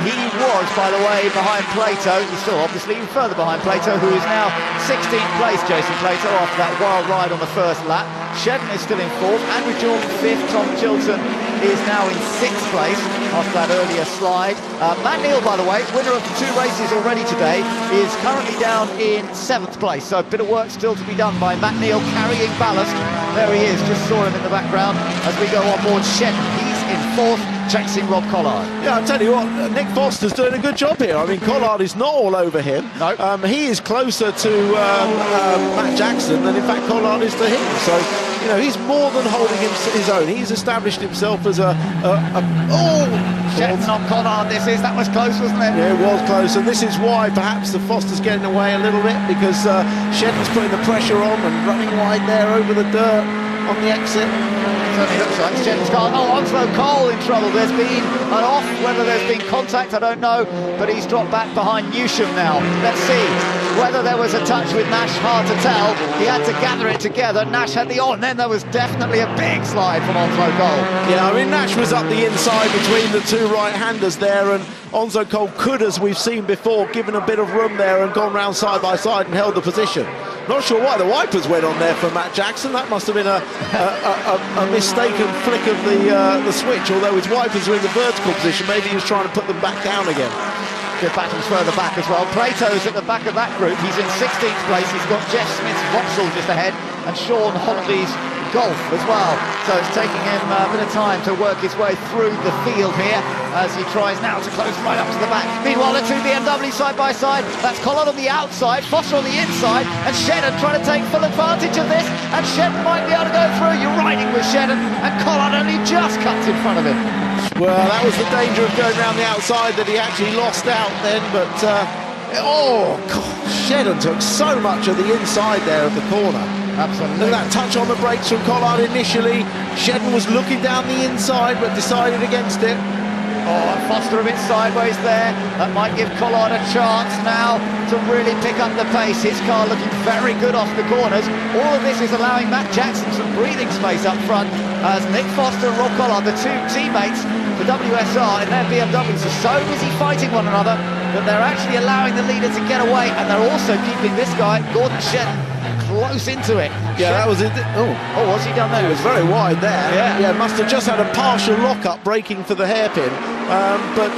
He was, by the way, behind Plato. He's still obviously further behind Plato, who is now 16th place, Jason Plato, after that wild ride on the first lap. Shedden is still in fourth. Andrew Jordan fifth. Tom Chilton is now in sixth place after that earlier slide. Matt Neal, by the way, winner of the two races already today, is currently down in seventh place. So a bit of work still to be done by Matt Neal carrying ballast. There he is, just saw him in the background as we go on board Shedden. He's in fourth, chasing Rob Collard. Yeah, I'll tell you what, Nick Foster's doing a good job here. I mean, Collard is not all over him. No. He is closer to Matt Jackson than, in fact, Collard is to him. So, you know, he's more than holding his own. He's established himself as Shedden on Collard, that was close, wasn't it? Yeah, it was close, and this is why perhaps the Foster's getting away a little bit, because Shedden's putting the pressure on and running wide there over the dirt on the exit. Certainly looks like Shedden's car. Oh, Onslow Cole in trouble. There's been and off. Whether there's been contact, I don't know, but he's dropped back behind Newsham now. Let's see whether there was a touch with Nash, hard to tell. He had to gather it together. Nash had the on, then there was definitely a big slide from Onzo Cole. Yeah, I mean, Nash was up the inside between the two right-handers there, and Onzo Cole could, as we've seen before, given a bit of room there and gone round side by side and held the position. Not sure why the wipers went on there for Matt Jackson. That must have been a mistaken flick of the switch, although his wipers are in the vertical position. Maybe he was trying to put them back down again. Good battles further back as well. Plato's at the back of that group. He's in 16th place. He's got Jeff Smith's Vauxhall just ahead and Sean Hollandy's Golf as well. So it's taking him a bit of time to work his way through the field here as he tries now to close right up to the back. Meanwhile, the two BMWs side by side. That's Collard on the outside, Foster on the inside, and Shedden trying to take full advantage of this. And Shedden might be able to go through. You're riding with Shedden, and Collard only just cuts in front of him. Well, that was the danger of going around the outside that he actually lost out then, but oh God, Shedden took so much of the inside there of the corner. Absolutely. And that touch on the brakes from Collard initially. Shedden was looking down the inside but decided against it. Oh, and Foster a bit sideways there. That might give Collard a chance now to really pick up the pace. His car looking very good off the corners. All of this is allowing Matt Jackson some breathing space up front as Nick Foster and Rob Collard, the two teammates for WSR in their BMWs, are so busy fighting one another that they're actually allowing the leader to get away, and they're also keeping this guy, Gordon Shedden, close into it. Yeah, that was it. Oh, what's he done there? It was very wide there. Yeah, must have just had a partial lock-up braking for the hairpin. But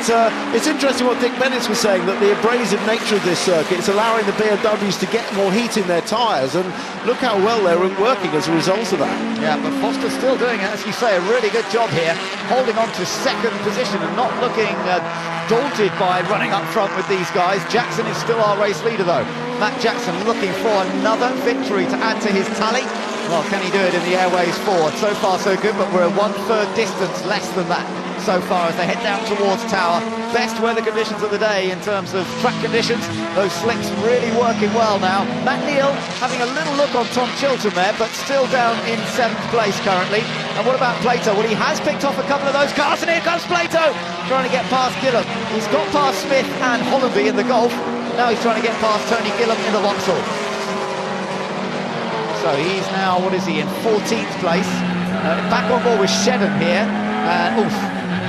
it's interesting what Dick Bennett was saying, that the abrasive nature of this circuit is allowing the BMWs to get more heat in their tyres, and look how well they're working as a result of that. Yeah, but Foster's still doing it, as you say, a really good job here, holding on to second position and not looking daunted by running up front with these guys. Jackson is still our race leader though. Matt Jackson looking for another victory to add to his tally. Well, can he do it in the Airways Ford? So far so good, but we're a 1/3 distance less than that so far as they head down towards Tower. Best weather conditions of the day in terms of track conditions. Those slicks really working well now. Matt Neal having a little look on Tom Chilton there, but still down in 7th place currently. And what about Plato? Well, he has picked off a couple of those cars, and here comes Plato trying to get past Gillum. He's got past Smith and Hollanby in the Golf. Now he's trying to get past Tony Gillum in the Vauxhall. So he's now, what is he, in 14th place. Back on board with Shedden here. And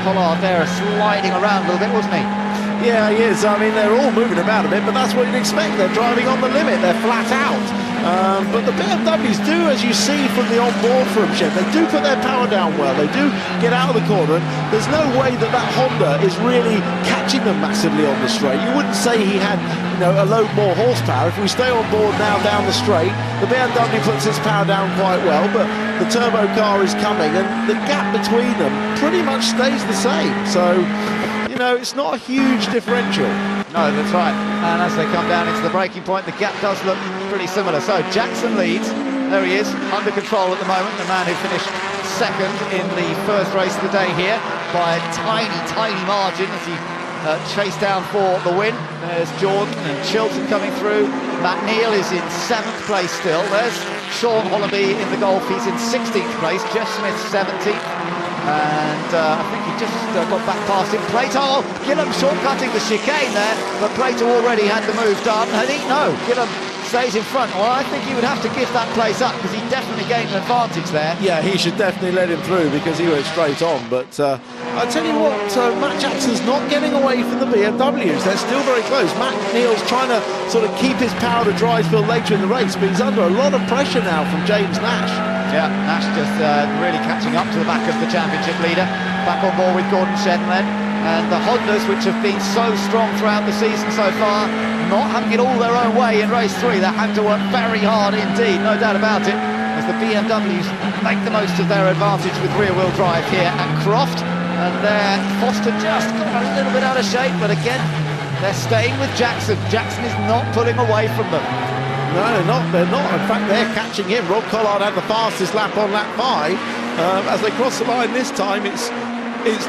Collard there sliding around a little bit, wasn't he? Yeah, he is. I mean, they're all moving about a bit, but that's what you'd expect. They're driving on the limit. They're flat out. But the BMWs do, as you see from the on-board from Shed, they do put their power down well. They do get out of the corner, and there's no way that Honda is really catching them massively on the straight. You wouldn't say he had, a load more horsepower. If we stay on board now down the straight, the BMW puts its power down quite well, but the turbo car is coming, and the gap between them pretty much stays the same. So, it's not a huge differential. No, that's right. And as they come down into the braking point, the gap does look pretty similar. So Jackson leads. There he is, under control at the moment. The man who finished second in the first race of the day here by a tiny margin as he chased down for the win. There's Jordan and Chilton coming through. Matt Neal is in 7th place still. There's Sean Hollanby in the Golf. He's in 16th place. Jeff Smith 17th. And I think he just got back past him. Plato, Gillum shortcutting the chicane there, but Plato already had the move done. And Gillum stays in front. Well, I think he would have to give that place up because he definitely gained an advantage there. Yeah, he should definitely let him through because he went straight on. But I tell you what, Matt Jackson's not getting away from the BMWs. They're still very close. Matt Neal's trying to sort of keep his power to Drysfield later in the race, but he's under a lot of pressure now from James Nash. Yeah, Nash just really catching up to the back of the championship leader. Back on board with Gordon Shedden then. And the Hondas, which have been so strong throughout the season so far, not having it all their own way in race 3. They had to work very hard indeed, no doubt about it, as the BMWs make the most of their advantage with rear-wheel drive here at Croft. And there, Foster just got a little bit out of shape, but again, they're staying with Jackson. Jackson is not pulling away from them. No, they're not. In fact, they're catching him. Rob Collard had the fastest lap on lap 5. As they cross the line this time, it's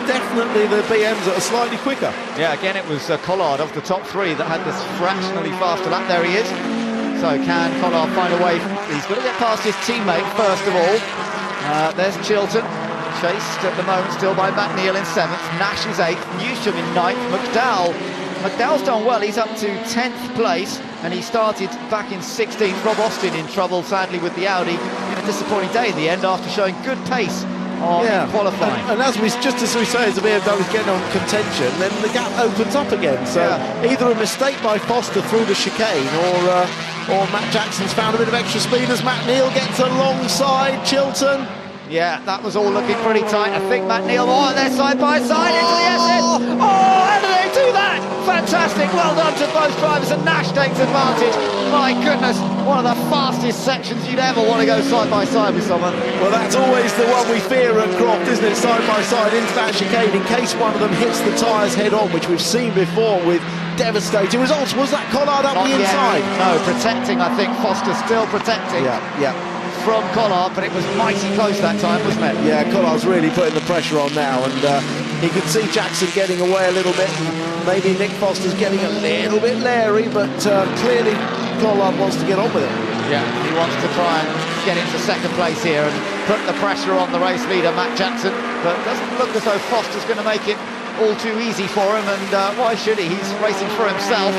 definitely the BMs that are slightly quicker. Yeah, again, it was Collard of the top 3 that had this fractionally faster lap. There he is. So can Collard find a way? He's got to get past his teammate first of all. There's Chilton. Chased at the moment still by Matt Neal in 7th, Nash is 8th, Newsham in 9th, McDowell's done well, he's up to 10th place, and he started back in 16th. Rob Austin in trouble, sadly, with the Audi, in a disappointing day in the end after showing good pace in qualifying. And as we say, as the BMW is getting on contention, then the gap opens up again. So either a mistake by Foster through the chicane, or Matt Jackson's found a bit of extra speed as Matt Neal gets alongside Chilton. Yeah, that was all looking pretty tight. I think Matt Neal, they're side by side into the SS. Oh, how do they do that? Fantastic, well done to both drivers, and Nash takes advantage. My goodness, one of the fastest sections you'd ever want to go side by side with someone. Well, that's always the one we fear at Croft, isn't it? Side by side into that chicane in case one of them hits the tyres head on, which we've seen before with devastating results. Was that Collard up Not the inside? Yet. No, protecting, I think. Foster still protecting. Yeah. From Collard, but it was mighty close that time, wasn't it? Yeah, Collard's really putting the pressure on now, and he could see Jackson getting away a little bit, and maybe Nick Foster's getting a little bit leery, but clearly Collard wants to get on with it. Yeah, he wants to try and get into 2nd place here and put the pressure on the race leader, Matt Jackson, but it doesn't look as though Foster's going to make it all too easy for him, and why should he? He's racing for himself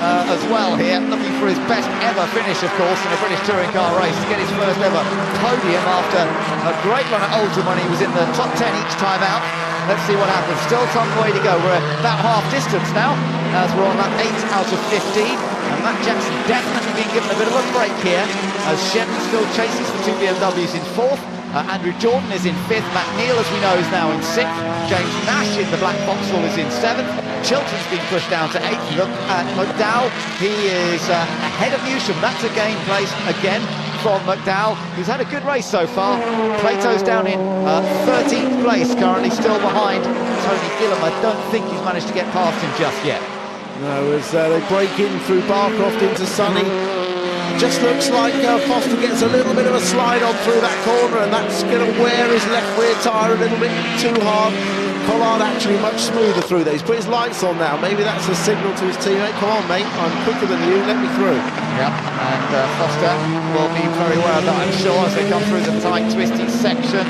as well here, looking for his best ever finish, of course, in a British touring car race, to get his first ever podium after a great run at Oldham when he was in the top 10 each time out. Let's see what happens. Still some way to go. We're about half distance now, as we're on that 8 out of 15, and Matt Jackson definitely being given a bit of a break here, as Shedden still chases the 2 BMWs in 4th. Andrew Jordan is in 5th, Matt Neal, as we know, is now in 6th, James Nash in the black Vauxhall is in 7th, Chilton's been pushed down to 8th. Look at McDowell, he is ahead of Newsham. That's a gain place again from McDowell, who's had a good race so far. Plato's down in 13th place, currently still behind Tony Gillam. I don't think he's managed to get past him just yet. No, as they break in through Barcroft into Sunny, just looks like Foster gets a little bit of a slide on through that corner, and that's going to wear his left rear tyre a little bit too hard. Collard actually much smoother through there. He's put his lights on now. Maybe that's a signal to his teammate. Come on, mate, I'm quicker than you, let me through. Yeah, and Foster will be very aware of that, I'm sure, as they come through the tight, twisty section.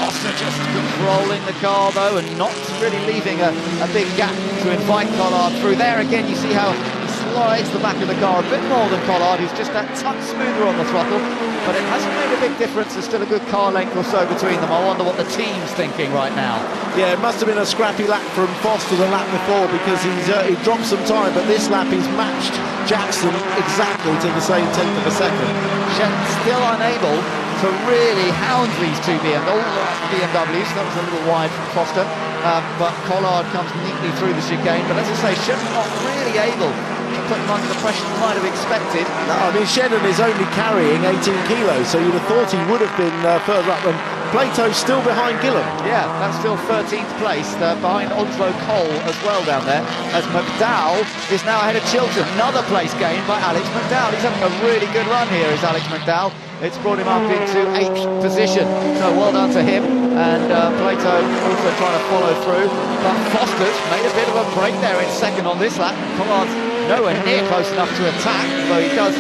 Foster just controlling the car, though, and not really leaving a big gap to invite Collard through. There again, you see how he slides the back of the car a bit more than Collard, who's just that touch smoother on the throttle, but it hasn't made a big difference. There's still a good car length or so between them. I wonder what the team's thinking right now. Yeah, it must have been a scrappy lap from Foster the lap before, because he dropped some time, but this lap he's matched Jackson exactly to the same 10th of a second. Shetland's still unable to really hound these 2 BMWs. That was a little wide from Foster, but Collard comes neatly through the chicane. But as I say, Shetland's not really able to put him under the pressure you might have expected. No, I mean, Shedden is only carrying 18 kilos, so you'd have thought he would have been further up, and Plato's still behind Gillam. Yeah, that's still 13th place, behind Onslow Cole as well down there, as McDowell is now ahead of Chilton. Another place gained by Alex McDowell. He's having a really good run here, is Alex McDowell. It's brought him up into 8th position, so well done to him, and Plato also trying to follow through, but Foster's made a bit of a break there in 2nd on this lap. Collard's nowhere near close enough to attack, though he does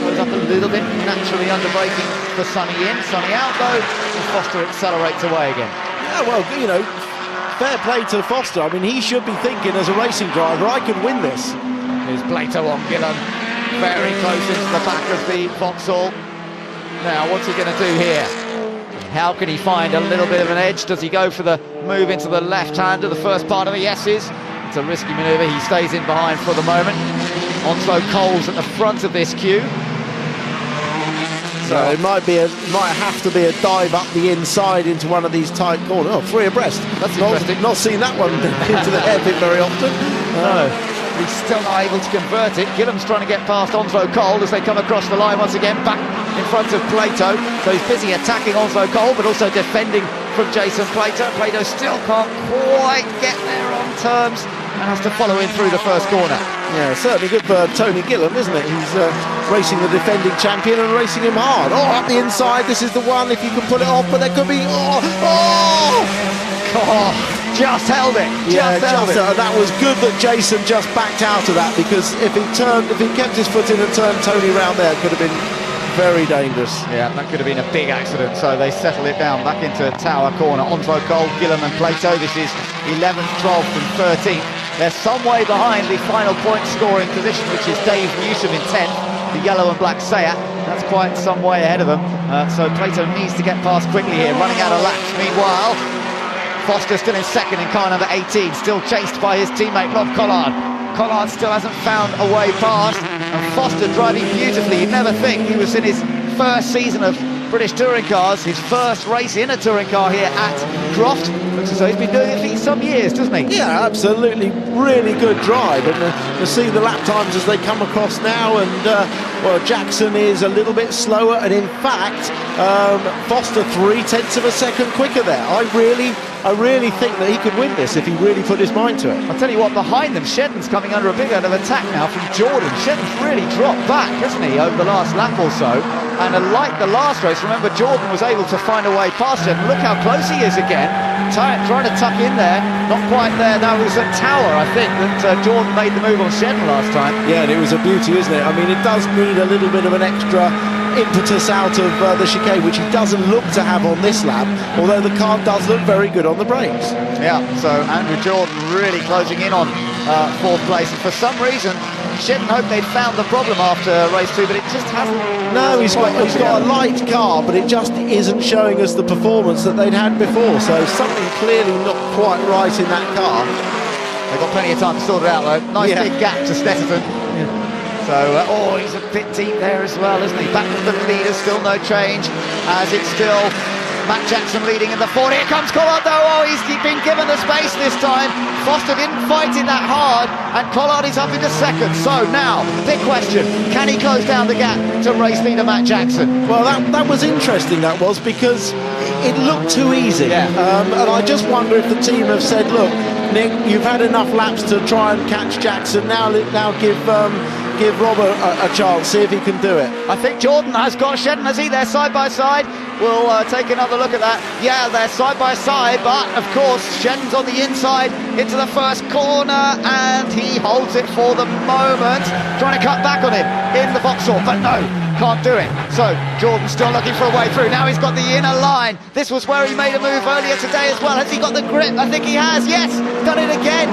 close up a little bit, naturally under braking for Sunny in. Sunny out though, and Foster accelerates away again. Yeah, well, you know, fair play to Foster. I mean, he should be thinking as a racing driver, I can win this. Here's Plato on Gillam, very close into the back of the Vauxhall. Now, what's he going to do here? How can he find a little bit of an edge? Does he go for the move into the left-hander, the first part of the S's? It's a risky manoeuvre. He stays in behind for the moment. Onslow Cole's at the front of this queue. So it might have to be a dive up the inside into one of these tight corners. Oh, 3 abreast. That's interesting. Not seen that one into the hairpin very often. No. He's still not able to convert it. Gillam's trying to get past Onslow Cole as they come across the line once again, back in front of Plato. So he's busy attacking Onslow Cole, but also defending from Jason Plato. Plato still can't quite get there on terms and has to follow in through the first corner. Yeah, certainly good for Tony Gillam, isn't it? He's racing the defending champion and racing him hard. Oh, up the inside, this is the one, if you can pull it off, but there could be... Just held it. Just held it. And that was good that Jason just backed out of that, because if he kept his foot in and turned Tony round there, it could have been very dangerous. Yeah, that could have been a big accident, so they settle it down back into Tower Corner. Onslow Cole, Gillam and Plato. This is 11th, 12th and 13th. They're some way behind the final point scoring position, which is Dave Newsom in 10th, the yellow and black Seat. That's quite some way ahead of them, so Plato needs to get past quickly here, running out of laps. Meanwhile, Foster still in second in car number 18, still chased by his teammate Rob Collard. Collard still hasn't found a way past, and Foster driving beautifully. You'd never think he was in his first season of British touring cars, his first race in a touring car here at Croft. Looks as though he's been doing it for some years, doesn't he? Yeah, absolutely, really good drive, and to see the lap times as they come across now, and well, Jackson is a little bit slower, and in fact, Foster 0.3 of a second quicker there. I really think that he could win this if he really put his mind to it. I'll tell you what, behind them, Shedden's coming under a big bit of attack now from Jordan. Shedden's really dropped back, hasn't he, over the last lap or so? And like the last race, remember, Jordan was able to find a way past Shedden. Look how close he is again, trying to tuck in there. Not quite there. That was at Tower, I think, that Jordan made the move on Shedden last time. Yeah, and it was a beauty, isn't it? I mean, it does need a little bit of an extra impetus out of the chicane, which he doesn't look to have on this lap, although the car does look very good on the brakes. Yeah, so Andrew Jordan really closing in on fourth place, and for some reason Shedden hoped they'd found the problem after race 2, but it just hasn't. No, he's got a light car, but it just isn't showing us the performance that they'd had before, so something clearly not quite right in that car. They've got plenty of time to sort it out though. Nice big gap to Stetterton. So, oh, he's a bit deep there as well, isn't he? Back to the leader, still no change, as it's still Matt Jackson leading in the 40. Here comes Collard though. Oh, he's been given the space this time. Foster didn't fight it that hard, and Collard is up into second. So now, big question, can he close down the gap to race leader Matt Jackson? Well, that was interesting, that was, because it looked too easy. Yeah. And I just wonder if the team have said, look, Nick, you've had enough laps to try and catch Jackson, now give Rob a chance, see if he can do it. I think Jordan has got Shedden, has he? They're side by side. We'll take another look at that. Yeah, they're side by side, but of course Shedden's on the inside into the first corner, and he holds it for the moment, trying to cut back on him in the Vauxhall, but no, can't do it. So Jordan's still looking for a way through. Now he's got the inner line. This was where he made a move earlier today as well. Has he got the grip? I think he has. Yes, done it again.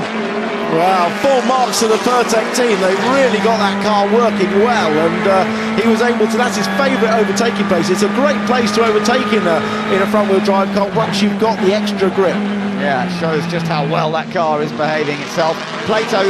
Wow, 4 marks to the Pertec team. They've really got that car working well, and he was able to, that's his favourite overtaking place. It's a great place to overtake in a front-wheel drive car once you've got the extra grip. Yeah, it shows just how well that car is behaving itself. Plato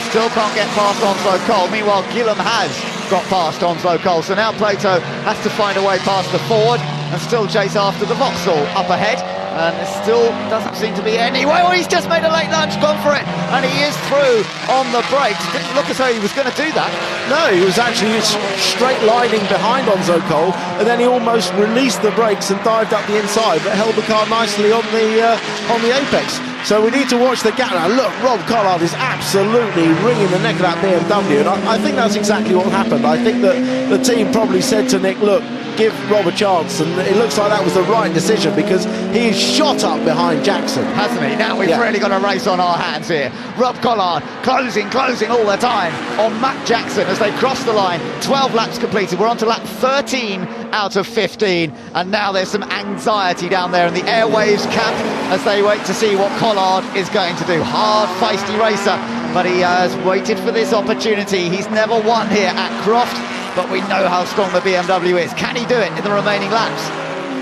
still can't get past Onslow Cole. Meanwhile, Gillam has got past Onslow Cole. So now Plato has to find a way past the Ford and still chase after the Vauxhall up ahead. And there still doesn't seem to be any way. Oh, he's just made a late lunge, gone for it, and he is through on the brakes. Didn't look as though he was going to do that. No, he was actually straight lining behind Onslow Cole, and then he almost released the brakes and dived up the inside, but held the car nicely on the apex. So we need to watch the gap now. Look, Rob Collard is absolutely wringing the neck of that BMW, and I think that's exactly what happened. I think that the team probably said to Nick, look, give Rob a chance, and it looks like that was the right decision, because he's shot up behind Jackson. Hasn't he? Now we've really got a race on our hands here. Rob Collard closing all the time on Matt Jackson as they cross the line. 12 laps completed. We're on to lap 13 out of 15, and now there's some anxiety down there in the Airwaves camp as they wait to see what Collard is going to do. Hard, feisty racer, but he has waited for this opportunity. He's never won here at Croft, but we know how strong the BMW is. Can he do it in the remaining laps?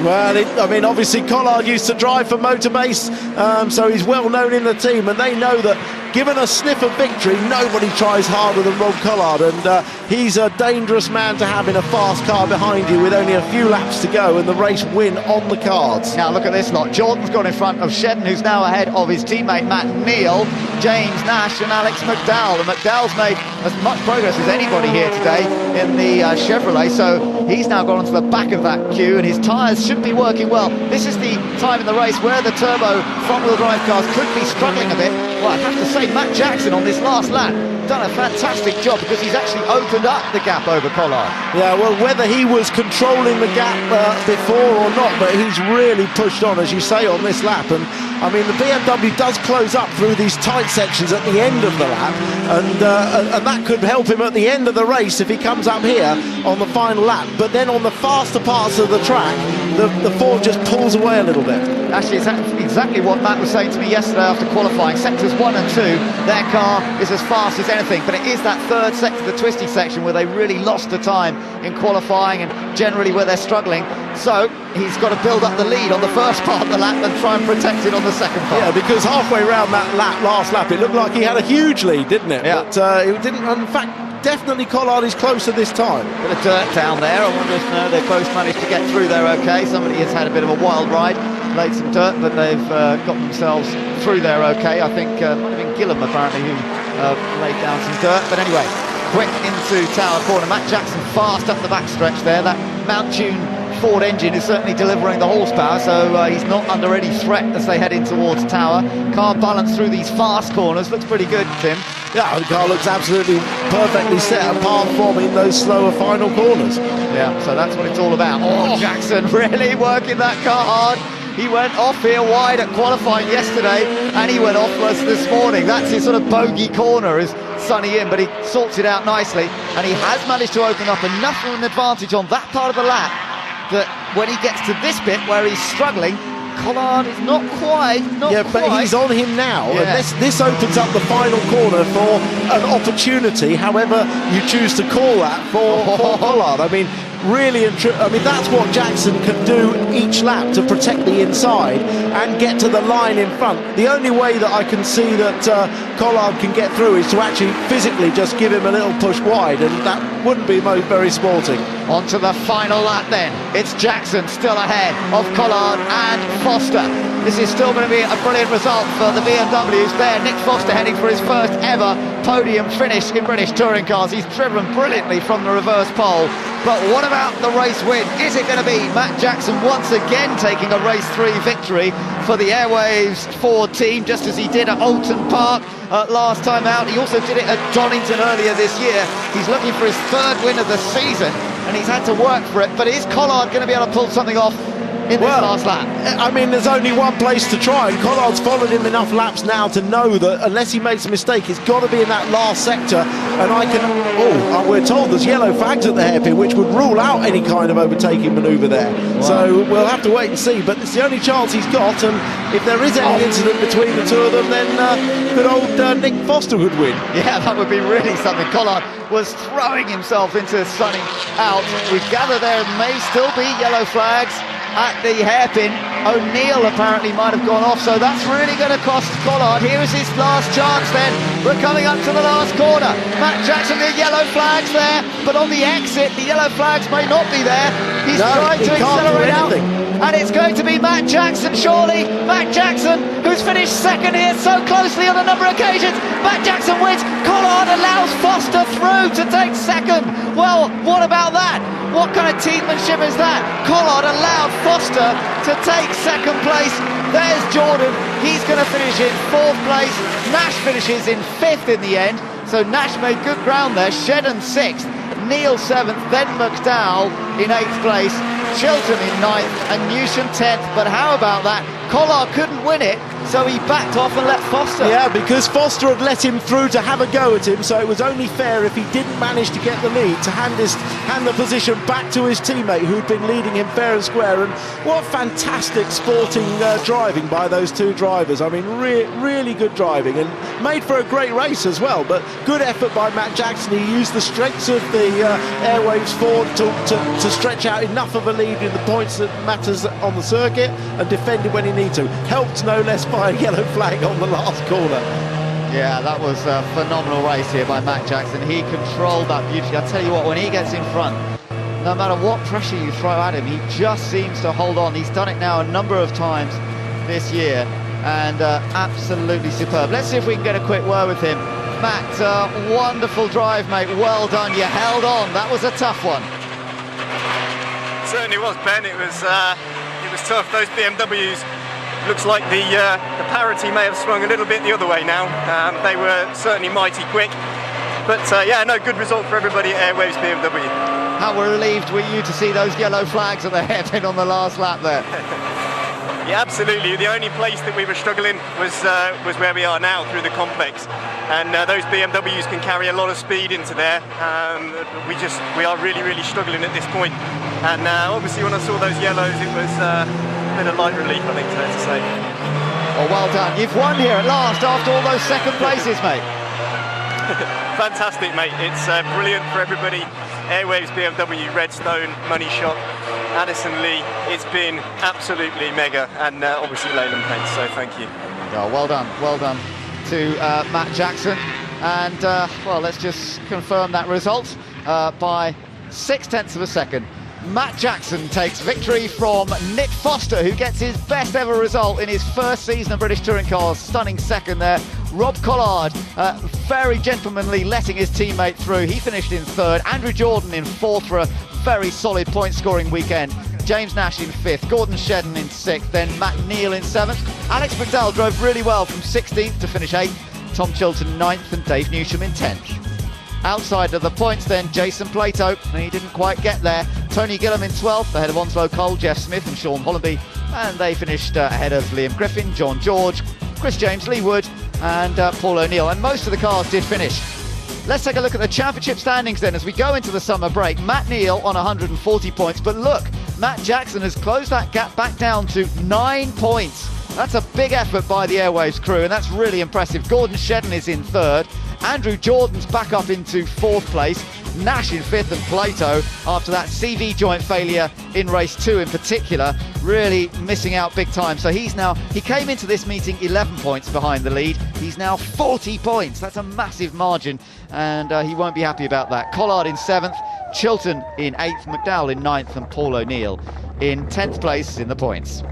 Well, I mean, obviously Collard used to drive for Motorbase, so he's well known in the team, and they know that given a sniff of victory, nobody tries harder than Rob Collard, and he's a dangerous man to have in a fast car behind you with only a few laps to go and the race win on the cards. Now look at this lot. Jordan's got in front of Shedden, who's now ahead of his teammate Matt Neal, James Nash and Alex McDowell, and McDowell's made as much progress as anybody here today in the Chevrolet, so he's now gone onto the back of that queue, and his tyres should be working well. This is the time in the race where the turbo front-wheel drive cars could be struggling a bit. Well, I'd have to say Matt Jackson on this last lap done a fantastic job, because he's actually opened up the gap over Collard. Yeah, well, whether he was controlling the gap before or not, but he's really pushed on, as you say, on this lap, and I mean, the BMW does close up through these tight sections at the end of the lap, and that could help him at the end of the race if he comes up here on the final lap. But then on the faster parts of the track, the Ford just pulls away a little bit. Actually, it's exactly what Matt was saying to me yesterday after qualifying. Sectors 1 and 2, their car is as fast as anything, but it is that third sector, the twisty section, where they really lost the time in qualifying and generally where they're struggling. So he's got to build up the lead on the first part of the lap and try and protect it on the second part. Yeah, because halfway around that last lap, it looked like he had a huge lead, didn't it? Yeah. But it didn't. In fact, definitely Collard is closer this time. Bit of dirt down there. I wonder if they both managed to get through there okay. Somebody has had a bit of a wild ride, laid some dirt, but they've got themselves through there okay. I think might have been Gillum apparently who laid down some dirt. But anyway, quick into Tower Corner. Matt Jackson fast up the backstretch there. That Mount Tune Ford engine is certainly delivering the horsepower, so he's not under any threat as they head in towards Tower. Car balance through these fast corners looks pretty good, Tim. Yeah, the car looks absolutely perfectly set, apart from in those slower final corners. Yeah, so that's what it's all about. Oh, Jackson really working that car hard. He went off here wide at qualifying yesterday, and he went off us this morning. That's his sort of bogey corner, is sunny in, but he sorts it out nicely, and he has managed to open up enough of an advantage on that part of the lap that when he gets to this bit where he's struggling, Collard is not quite. But he's on him now, and this opens up the final corner for an opportunity, however you choose to call that, for Collard. I mean, really and truly, I mean, that's what Jackson can do each lap to protect the inside and get to the line in front. The only way that I can see that Collard can get through is to actually physically just give him a little push wide, and that wouldn't be very sporting. On to the final lap then. It's Jackson still ahead of Collard and Foster. This is still going to be a brilliant result for the BMWs there. Nick Foster heading for his first ever podium finish in British touring cars. He's driven brilliantly from the reverse pole. But what about the race win? Is it going to be Matt Jackson once again taking a race 3 victory for the Airwaves Ford team, just as he did at Alton Park last time out? He also did it at Donington earlier this year. He's looking for his 3rd win of the season, and he's had to work for it. But is Collard going to be able to pull something off in this last lap? I mean, there's only one place to try, and Collard's followed him enough laps now to know that unless he makes a mistake, it's got to be in that last sector. And we're told there's yellow flags at the hairpin, which would rule out any kind of overtaking manoeuvre there. Wow. So we'll have to wait and see, but it's the only chance he's got, and if there is any incident between the two of them, then good old Nick Foster would win. Yeah, that would be really something. Collard was throwing himself into sunning out. We gather there may still be yellow flags at the hairpin. O'Neill apparently might have gone off, so that's really going to cost Collard. Here is his last chance then. We're coming up to the last corner. Matt Jackson, the yellow flags there, but on the exit the yellow flags may not be there. He's trying to accelerate out, and it's going to be Matt Jackson, surely. Matt Jackson, who's finished 2nd here so closely on a number of occasions. Matt Jackson wins. Collard allows Foster through to take 2nd. Well, what about that? What kind of teammanship is that? Collard allowed Foster to take 2nd place. There's Jordan. He's going to finish in 4th place. Nash finishes in 5th in the end. So Nash made good ground there. Shedden 6th. Neil 7th. Then McDowell in 8th place. Chilton in 9th. And Newsham 10th. But how about that? Collard couldn't win it, so he backed off and let Foster. Yeah, because Foster had let him through to have a go at him, so it was only fair if he didn't manage to get the lead to hand the position back to his teammate who'd been leading him fair and square. And what fantastic sporting driving by those two drivers. I mean, really good driving, and made for a great race as well. But good effort by Matt Jackson. He used the strengths of the Airwaves Ford to stretch out enough of a lead in the points that matters on the circuit, and defended when he needed to. Helped no less by a yellow flag on the last corner. Yeah, that was a phenomenal race here by Matt Jackson. He controlled that beautifully. I tell you what, when he gets in front, no matter what pressure you throw at him, he just seems to hold on. He's done it now a number of times this year, and absolutely superb. Let's see if we can get a quick word with him. Matt, wonderful drive, mate. Well done. You held on. That was a tough one. Certainly was, Ben. It was tough. Those BMWs, looks like the parity may have swung a little bit the other way now. They were certainly mighty quick, but yeah, no, good result for everybody at Airwaves BMW. How relieved were you to see those yellow flags at the hairpin on the last lap there? Yeah, absolutely. The only place that we were struggling was where we are now through the complex, and those BMWs can carry a lot of speed into there. We are really struggling at this point. And obviously, when I saw those yellows, it was a bit of light relief, I think, fair to say. Oh, well done. You've won here at last after all those second places, mate. Fantastic, mate. It's brilliant for everybody. Airwaves, BMW, Redstone, Money Shot, Addison Lee. It's been absolutely mega, and obviously Leyland Paints, so thank you. Oh, well done to Matt Jackson. And, well, let's just confirm that result by 0.6 of a second. Matt Jackson takes victory from Nick Foster, who gets his best ever result in his first season of British Touring Cars. Stunning second there. Rob Collard, very gentlemanly, letting his teammate through. He finished in third. Andrew Jordan in fourth for a very solid point-scoring weekend. James Nash in fifth. Gordon Shedden in sixth. Then Matt Neal in seventh. Alex McDowell drove really well from 16th to finish 8th. Tom Chilton ninth and Dave Newsham in 10th. Outside of the points then, Jason Plato, he didn't quite get there. Tony Gillam in 12th, ahead of Onslow Cole, Jeff Smith and Sean Hollenby. And they finished ahead of Liam Griffin, John George, Chris James, Lee Wood and Paul O'Neill. And most of the cars did finish. Let's take a look at the championship standings then as we go into the summer break. Matt Neal on 140 points, but look, Matt Jackson has closed that gap back down to 9 points. That's a big effort by the Airwaves crew, and that's really impressive. Gordon Shedden is in third. Andrew Jordan's back up into fourth place. Nash in fifth, and Plato, after that CV joint failure in race 2 in particular, really missing out big time. So he came into this meeting 11 points behind the lead. He's now 40 points. That's a massive margin, and he won't be happy about that. Collard in 7th, Chilton in 8th, McDowell in 9th, and Paul O'Neill in 10th place in the points.